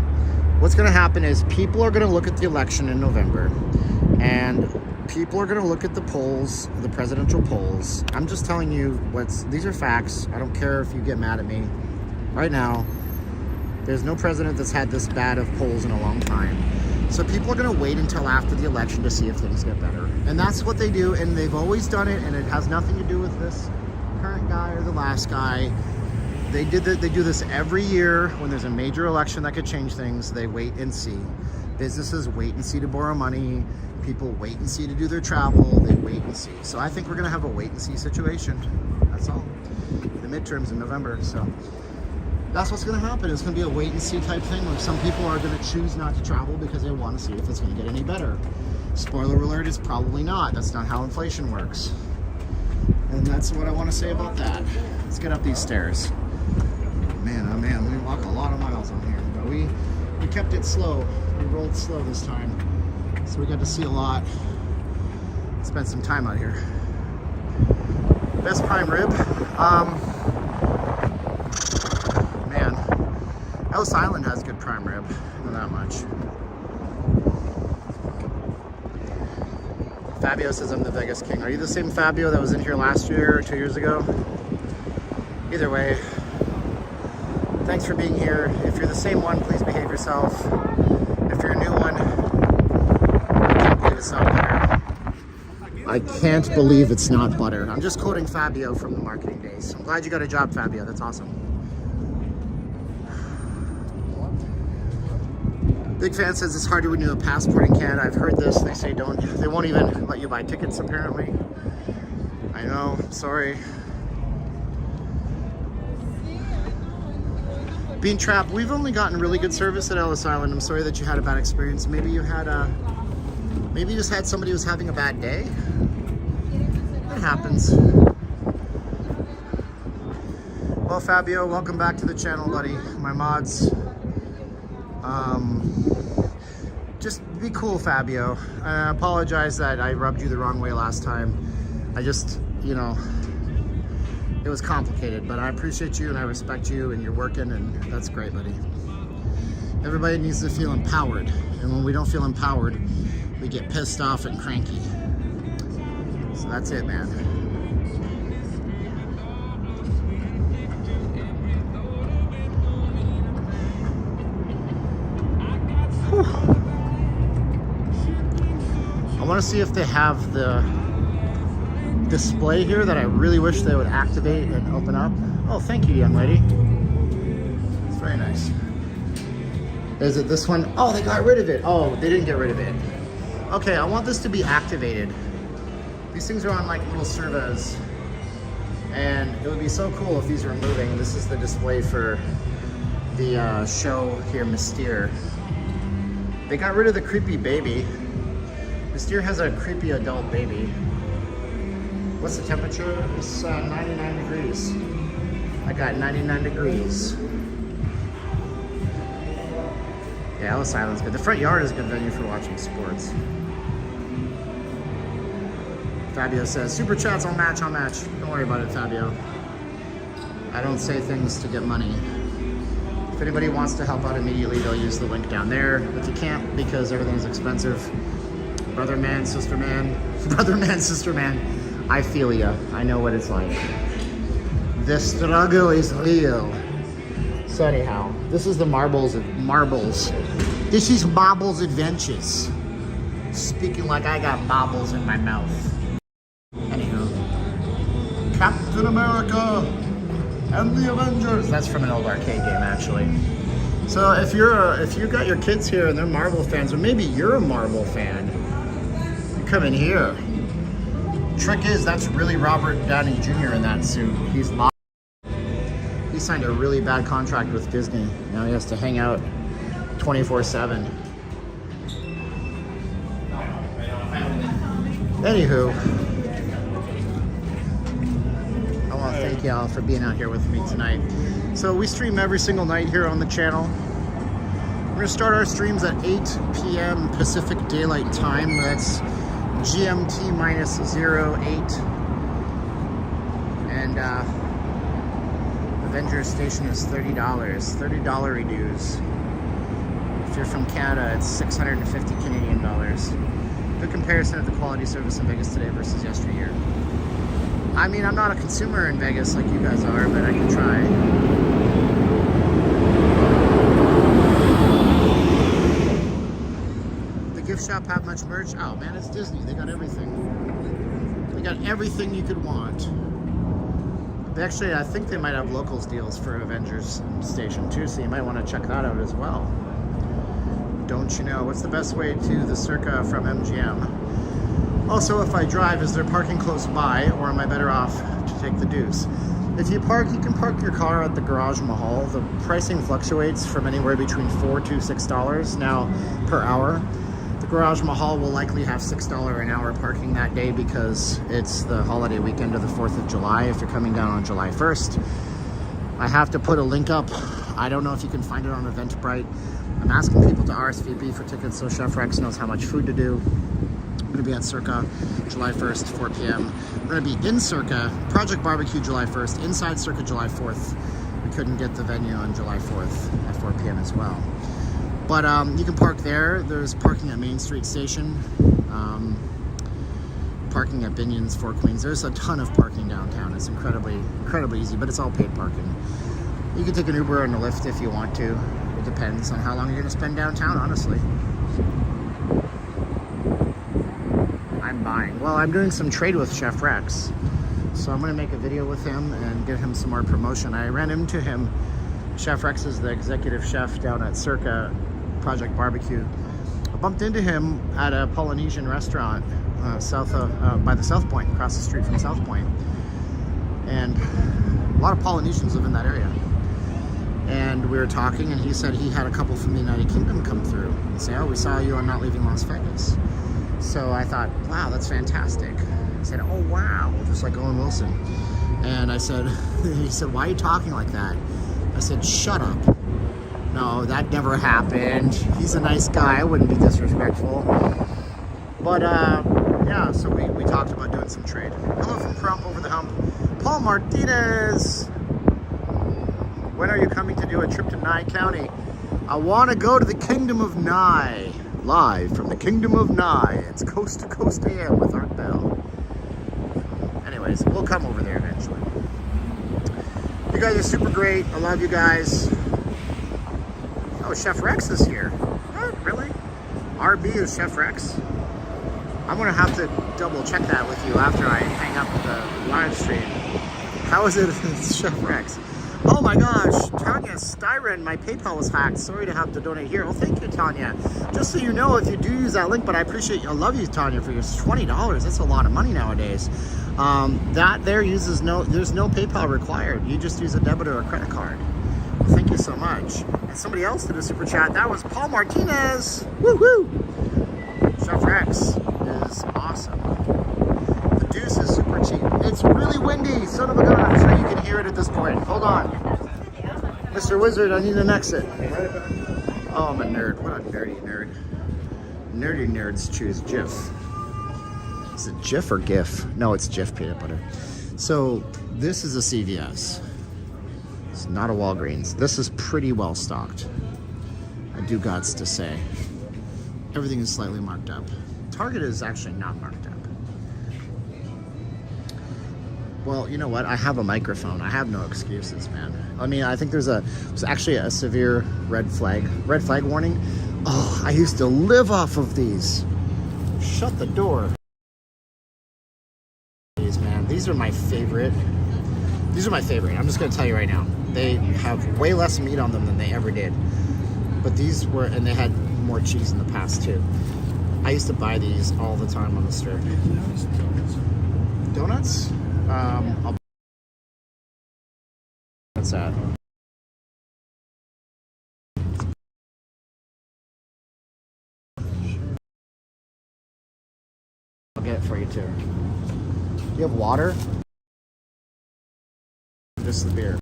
What's gonna happen is people are gonna look at the election in November, and people are gonna look at the polls, the presidential polls. I'm just telling you these are facts. I don't care if you get mad at me. Right now, there's no president that's had this bad of polls in a long time. So people are gonna wait until after the election to see if things get better. And that's what they do, and they've always done it, and it has nothing to do with this current guy or the last guy. They do this every year when there's a major election that could change things. They wait and see. Businesses wait and see to borrow money. People wait and see to do their travel. They wait and see. So I think we're gonna have a wait and see situation. That's all. The midterms in November, so that's what's gonna happen. It's gonna be a wait and see type thing where some people are gonna choose not to travel because they wanna see if it's gonna get any better. Spoiler alert, is probably not. That's not how inflation works. And that's what I wanna say about that. Let's get up these stairs. Man, oh man, we walk a lot of miles on here, but we kept it slow. We rolled slow this time. So we got to see a lot. Spent some time out here. Best prime rib. Man, Ellis Island has good prime rib. Not that much. Fabio says I'm the Vegas king. Are you the same Fabio that was in here last year or 2 years ago? Either way, thanks for being here. If you're the same one, please behave yourself. If you're a new one, I can't believe it's not butter. I can't believe it's not butter. I'm just quoting Fabio from the marketing days. I'm glad you got a job, Fabio. That's awesome. Big Fan says it's hard to renew a passport in Canada. I've heard this. They say they won't even let you buy tickets apparently. I know, sorry. Bean Trap, we've only gotten really good service at Ellis Island. I'm sorry that you had a bad experience. Maybe you just had somebody who was having a bad day. It happens. Well, Fabio, welcome back to the channel, buddy. My mods. Just be cool, Fabio. I apologize that I rubbed you the wrong way last time. I just, you know, it was complicated, but I appreciate you and I respect you and you're working, and that's great, buddy. Everybody needs to feel empowered, and when we don't feel empowered, we get pissed off and cranky. So that's it, man. Whew. I want to see if they have the display here that I really wish they would activate and open up. Oh, thank you, young lady. It's very nice. Is it this one? Oh, they got rid of it. Oh, they didn't get rid of it. Okay, I want this to be activated. These things are on like little servos, and it would be so cool if these were moving. This is the display for the show here, Mystere. They got rid of the creepy baby. Mystere has a creepy adult baby. What's the temperature? It's 99 degrees. I got 99 degrees. Yeah, Ellis Island's good. The front yard is a good venue for watching sports. Fabio says, super chats, I'll match, I'll match. Don't worry about it, Fabio. I don't say things to get money. If anybody wants to help out immediately, they'll use the link down there. If you can't, because everything's expensive, brother man, sister man, brother man, sister man, I feel ya. I know what it's like. The struggle is real. So anyhow, this is the Marbles. This is Marbles Adventures. Speaking like I got marbles in my mouth. Anyhow, Captain America and the Avengers. That's from an old arcade game, actually. So if you got your kids here and they're Marvel fans, or maybe you're a Marvel fan, you come in here. Trick is, that's really Robert Downey Jr. in that suit. He's lost. He signed a really bad contract with Disney. Now he has to hang out 24/7. Anywho, I want to thank y'all for being out here with me tonight. So we stream every single night here on the channel. We're going to start our streams at 8 p.m. Pacific Daylight Time. That's GMT minus 08. And Avengers Station is $30. $30 dues. If you're from Canada, it's 650 Canadian dollars. Good comparison of the quality service in Vegas today versus yesteryear. I mean, I'm not a consumer in Vegas like you guys are, but I can try. The gift shop have much merch? Oh man, it's Disney. They got everything. They got everything you could want. Actually, I think they might have locals deals for Avengers Station too, so you might want to check that out as well. Don't you know? What's the best way to the Circa from MGM? Also, if I drive, is there parking close by, or am I better off to take the dues? If you park, you can park your car at the Garage Mahal. The pricing fluctuates from anywhere between $4 to $6 now per hour. The Garage Mahal will likely have $6 an hour parking that day because it's the holiday weekend of the 4th of July if you're coming down on July 1st. I have to put a link up. I don't know if you can find it on Eventbrite. I'm asking people to RSVP for tickets so Chef Rex knows how much food to do. I'm going to be at Circa July 1st, 4 p.m. We're going to be in Circa, Project Barbecue July 1st, inside Circa July 4th. We couldn't get the venue on July 4th at 4 p.m. as well. But you can park there. There's parking at Main Street Station. parking at Binion's Four Queens. There's a ton of parking downtown. It's incredibly easy, but it's all paid parking. You can take an Uber and a Lyft if you want to. It depends on how long you're going to spend downtown, honestly. I'm buying. Well, I'm doing some trade with Chef Rex. So I'm going to make a video with him and get him some more promotion. I ran into him. Chef Rex is the executive chef down at Circa Project Barbecue. I bumped into him at a Polynesian restaurant by the South Point, across the street from South Point. And a lot of Polynesians live in that area. And we were talking, and he said he had a couple from the United Kingdom come through and say, oh, we saw you on Not Leaving Las Vegas. So I thought, wow, that's fantastic. I said, oh, wow, just like Owen Wilson. And I said, he said, why are you talking like that? I said, shut up. No, that never happened. He's a nice guy. I wouldn't be disrespectful. But, yeah, so we talked about doing some trade. Hello from Crump Over the Hump. Paul Martinez. When are you coming to do a trip to Nye County? I want to go to the Kingdom of Nye. Live from the Kingdom of Nye. It's Coast to Coast AM with Art Bell. Anyways, we'll come over there eventually. You guys are super great. I love you guys. Oh, Chef Rex is here. What? Really? RB is Chef Rex? I'm going to have to double check that with you after I hang up the live stream. How is it Chef Rex? Oh my gosh, Tanya Styron, my PayPal was hacked. Sorry to have to donate here. Well, thank you, Tanya. Just so you know, if you do use that link, but I appreciate you. I love you, Tanya, for your $20. That's a lot of money nowadays. That there there's no PayPal required. You just use a debit or a credit card. Well, thank you so much. And somebody else did a super chat. That was Paul Martinez. Woo-hoo! Chef Rex is awesome. The Deuce is super cheap. It's really windy, son of a gun. I'm sure you can hear it at this point. Hold on. Mr. Wizard, I need an exit. Oh, I'm a nerd. What a nerdy nerd. Nerdy nerds choose Jif. Is it Jif or GIF? No, it's Jif peanut butter. So this is a CVS. It's not a Walgreens. This is pretty well stocked. I do gots to say. Everything is slightly marked up. Target is actually not marked up. Well, you know what? I have a microphone. I have no excuses, man. I mean, I think there's actually a severe red flag warning. Oh, I used to live off of these. Shut the door. These, man, these are my favorite. These are my favorite. I'm just gonna tell you right now. They have way less meat on them than they ever did. But these were, and they had more cheese in the past too. I used to buy these all the time on the strip. Donuts? What's that? I'll get it for you too. Do you have water? Just the beer.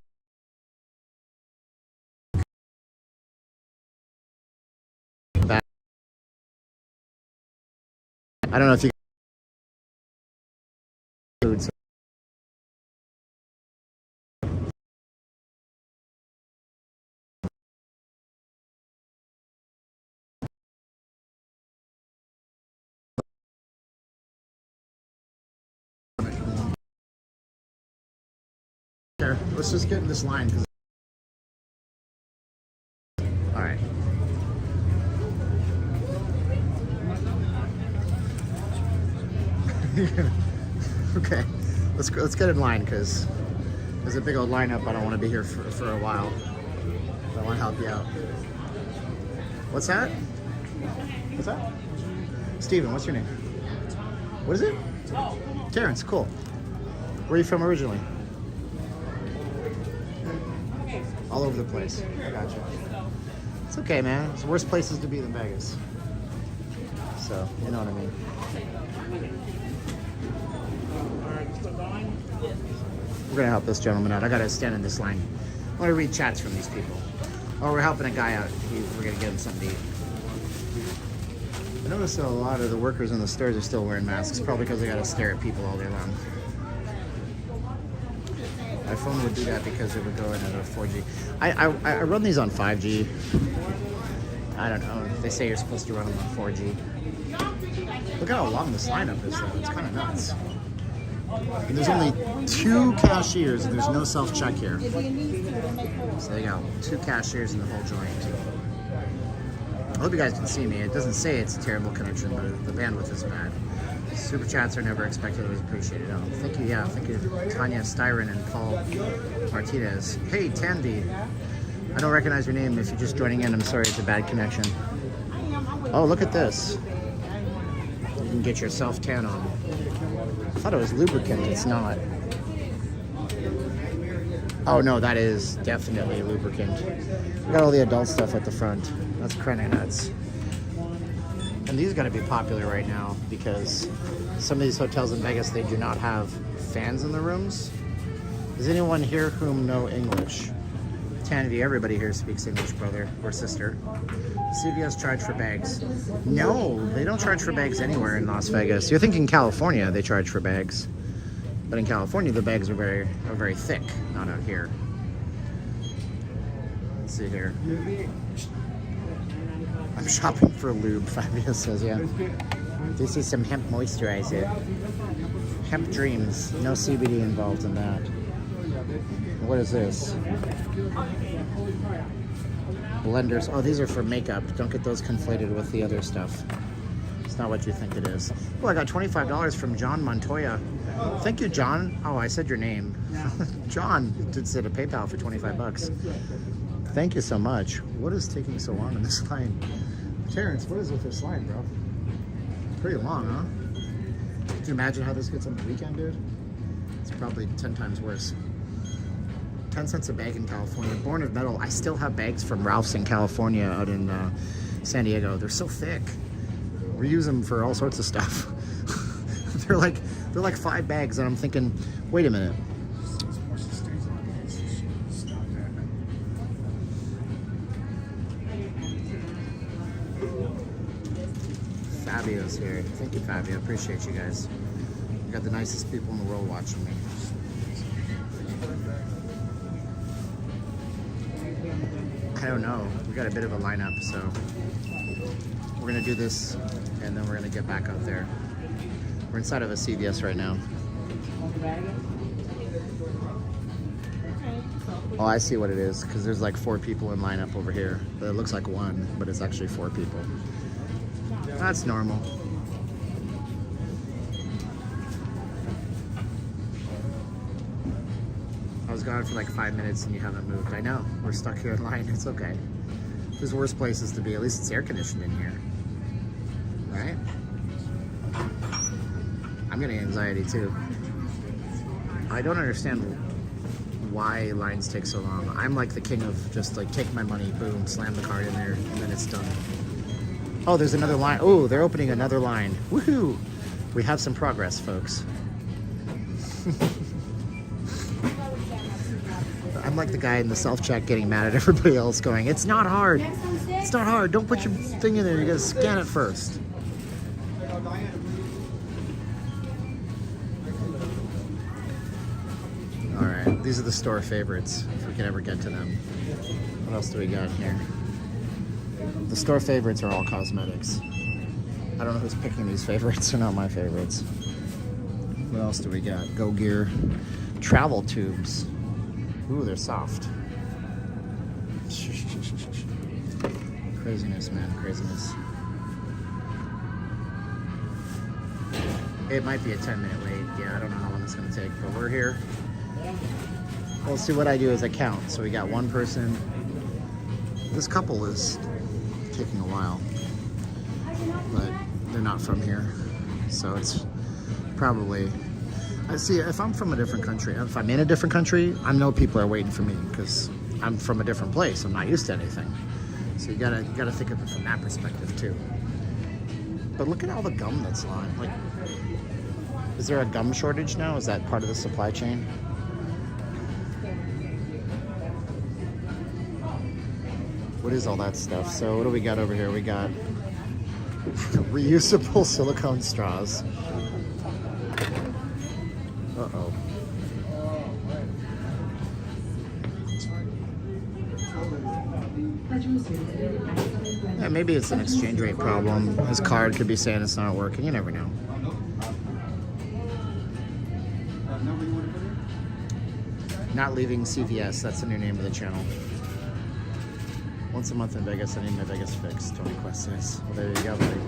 I don't know if you foods. Here, let's just get in this line. All right. Okay, let's get in line because there's a big old lineup. I don't want to be here for a while. I want to help you out. What's that? What's that? Steven, what's your name? What is it? Terrence, cool. Where are you from originally? All over the place. I got you. It's okay, man. It's the worst places to be than Vegas. So, you know what I mean. We're gonna help this gentleman out. I gotta stand in this line. I wanna read chats from these people. Oh, we're helping a guy out. We're gonna get him something to eat. I noticed that a lot of the workers in the stores are still wearing masks, probably because they gotta stare at people all day long. My phone would do that because it would go in at a 4G. I run these on 5G. I don't know. They say you're supposed to run them on 4G. Look how long this lineup is, though. It's kind of nuts. And there's only 2 cashiers, and there's no self-check here. So they got 2 cashiers in the whole joint. I hope you guys can see me. It doesn't say it's a terrible connection, but the bandwidth is bad. Super chats are never expected, always appreciated. Oh, thank you, yeah. Thank you, Tanya Styron and Paul Martinez. Hey, Tanvi. I don't recognize your name. If you're just joining in, I'm sorry, it's a bad connection. Oh, look at this. You can get your self-tan on. I thought it was lubricant. It's not. Oh, no, that is definitely lubricant. We got all the adult stuff at the front. That's kind of nuts. And these got to be popular right now because some of these hotels in Vegas, they do not have fans in the rooms. Does anyone here whom know English? Tanvi, everybody here speaks English, brother or sister. CVS charge for bags. No, they don't charge for bags anywhere in Las Vegas. You're thinking California, they charge for bags. But in California, the bags are very thick, not out here. Let's see here. I'm shopping for lube, Fabio says, yeah. This is some hemp moisturizer. Hemp Dreams, no CBD involved in that. What is this? Blenders. Oh, these are for makeup. Don't get those conflated with the other stuff. It's not what you think it is. Oh, I got $25 from John Montoya. Thank you, John. Oh, I said your name. John did send a PayPal for 25 bucks. Thank you so much. What is taking so long in this line? Terrence, what is with this line, bro? Pretty long, huh? Can you imagine how this gets on the weekend, dude? It's probably 10 times worse. 10 cents a bag in California. Born of Metal. I still have bags from Ralph's in California out in San Diego. They're so thick. We use them for all sorts of stuff. they're like 5 bags, and I'm thinking, wait a minute. Fabio's here. Thank you, Fabio. Appreciate you guys. You got the nicest people in the world watching me. I don't know. We got a bit of a lineup, so we're gonna do this, and then we're gonna get back out there. We're inside of a CVS right now. Oh, I see what it is, because there's like 4 people in lineup over here. But it looks like 1, but it's actually 4 people. That's normal. I was gone for like 5 minutes and you haven't moved. I know. We're stuck here in line. It's okay. There's worse places to be. At least it's air conditioned in here. Right? I'm getting anxiety too. I don't understand why lines take so long. I'm like the king of just like take my money, boom, slam the card in there, and then it's done. Oh, there's another line. Oh, they're opening another line. Woohoo! We have some progress, folks. I'm like the guy in the self-check getting mad at everybody else going, it's not hard. It's not hard. Don't put your thing in there. You gotta scan it first. All right, these are the store favorites, if we can ever get to them. What else do we got here? The store favorites are all cosmetics. I don't know who's picking these favorites. They're not my favorites. What else do we got? Go Gear. Travel tubes. Ooh, they're soft. Craziness, man. Craziness. It might be a 10-minute wait. Yeah, I don't know how long it's going to take, but we're here. We'll see. What I do is I count. So we got 1 person. This couple is taking a while, but they're not from here, so it's probably, I see, if I'm from a different country, if I'm in a different country, I know people are waiting for me because I'm from a different place. I'm not used to anything, so you gotta think of it from that perspective too. But look at all the gum that's lying. Like, is there a gum shortage now? Is that part of the supply chain? What is all that stuff? So what do we got over here? We got reusable silicone straws. Uh-oh. Yeah, maybe it's an exchange rate problem. His card could be saying it's not working. You never know. Not leaving CVS. That's the new name of the channel. Once a month in Vegas, I need my Vegas fixed. Tony Quest says. Well, there you go, buddy.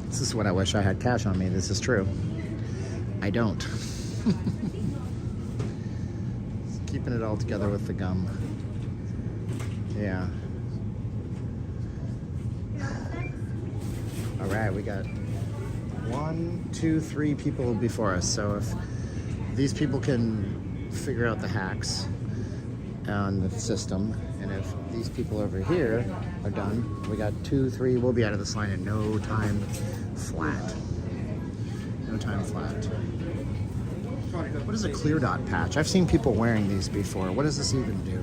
This is what I wish I had cash on me. This is true. I don't. Keeping it all together with the gum. Yeah. All right, we got 1, 2, 3 people before us. So if these people can figure out the hacks on the system, and if these people over here are done, we got 2, 3. We'll be out of this line in no time flat. No time flat. What is a clear dot patch? I've seen people wearing these before. What does this even do?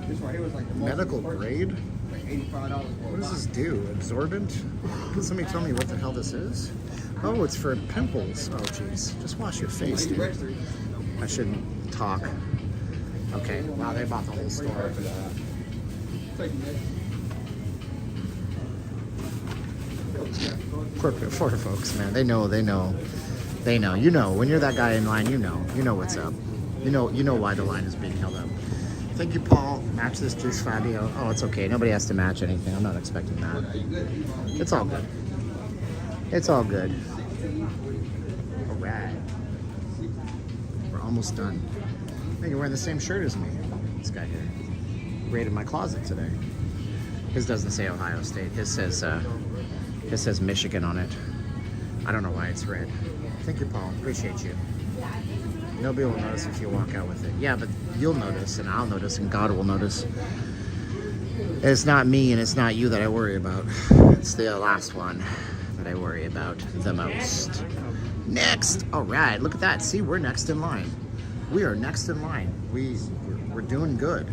This right here was like the Medical grade? like $85. What does this do? Absorbent? Can somebody tell me what the hell this is? Oh, it's for pimples. Oh, jeez. Just wash your face, dude. I shouldn't talk. Okay, wow, they bought the whole store. Poor folks, man. They know. You know, when you're that guy in line, you know what's up. You know why the line is being held up. Thank you, Paul. Match this juice, Fabio. Oh, it's okay. Nobody has to match anything. I'm not expecting that. It's all good. It's all good. All right. We're almost done. Hey, you're wearing the same shirt as me. This guy here. Raided my closet today. His doesn't say Ohio State. His says Michigan on it. I don't know why it's red. Thank you, Paul. Appreciate you. Nobody will notice if you walk out with it. Yeah, but you'll notice, and I'll notice, and God will notice. It's not me and it's not you that I worry about. It's the last one that I worry about the most. Next! All right, look at that. See, we're next in line. We are next in line. We're doing good.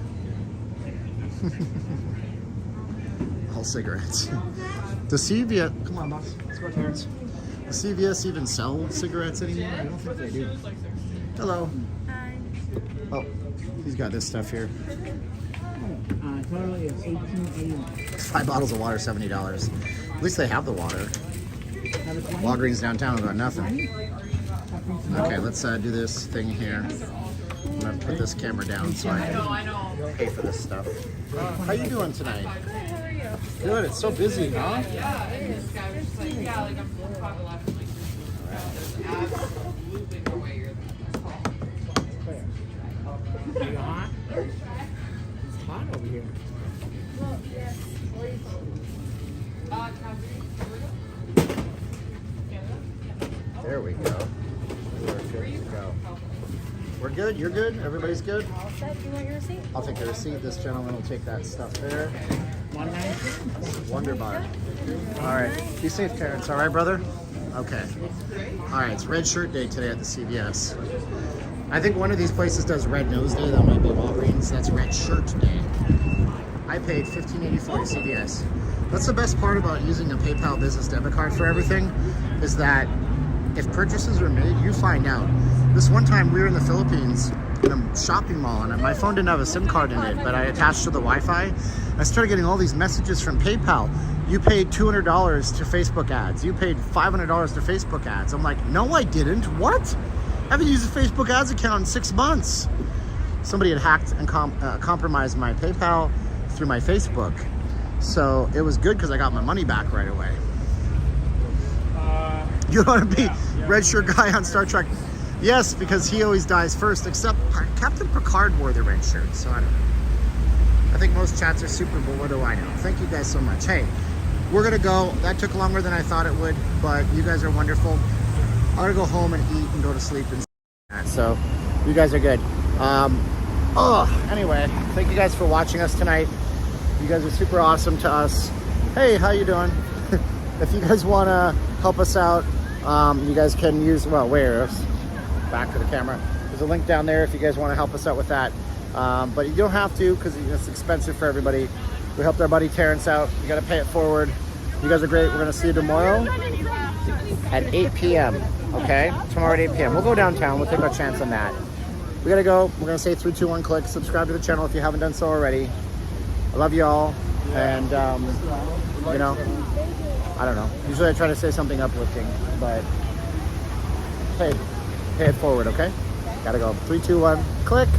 All cigarettes. Does CVS... Come on, boss. Let's go, Terrence. Does CVS even sell cigarettes anymore? I don't think they do. Hello. Hi. Oh, he's got this stuff here. Totally is $18.81. 5 bottles of water, $70. At least they have the water. Walgreens downtown got nothing. Okay, let's do this thing here. I'm gonna put this camera down so I can pay for this stuff. How you doing tonight? Good, how are you? Good. It's so busy, huh? Yeah, it is. I was just like, yeah, like I'm full talk left. Like, there's absolutely no way you're Are you hot? It's hot over here. Well, yes. There we go. We're good to go. We're good? You're good? Everybody's good? All set. You want your receipt? I'll take the receipt. This gentleman will take that stuff there. 190. Wonder Bar. All right. Be safe, Terrence. All right, brother? Okay. All right. It's Red Shirt Day today at the CVS. I think one of these places does Red Nose Day. That might be Walgreens. That's Red Shirt Day. I paid $15.84 to CVS. That's the best part about using a PayPal business debit card for everything, is that if purchases are made, you find out. This one time we were in the Philippines in a shopping mall, and my phone didn't have a SIM card in it, but I attached to the Wi-Fi. I started getting all these messages from PayPal. You paid $200 to Facebook ads. You paid $500 to Facebook ads. I'm like, no, I didn't. What? I haven't used a Facebook ads account in 6 months. Somebody had hacked and compromised my PayPal through my Facebook. So it was good because I got my money back right away. You want to be red shirt guy on Star Trek? Yes, because he always dies first, except Captain Picard wore the red shirt, so I don't know. I think most chats are super, but what do I know? Thank you guys so much. Hey, we're going to go. That took longer than I thought it would, but you guys are wonderful. I'm going to go home and eat and go to sleep. And so you guys are good. Anyway, thank you guys for watching us tonight. You guys are super awesome to us. Hey, how you doing? If you guys want to help us out, you guys can use, well, where? Back to the camera. There's a link down there if you guys want to help us out with that. But you don't have to, because it's expensive for everybody. We helped our buddy Terrence out. You got to pay it forward. You guys are great. We're going to see you tomorrow. at 8 p.m. Okay? Tomorrow at 8 p.m. We'll go downtown. We'll take our chance on that. We gotta go. We're gonna say 3, 2, 1, click. Subscribe to the channel if you haven't done so already. I love you all. And, you know, I don't know. Usually I try to say something uplifting, but pay it forward, okay? Gotta go. 3, 2, 1, click.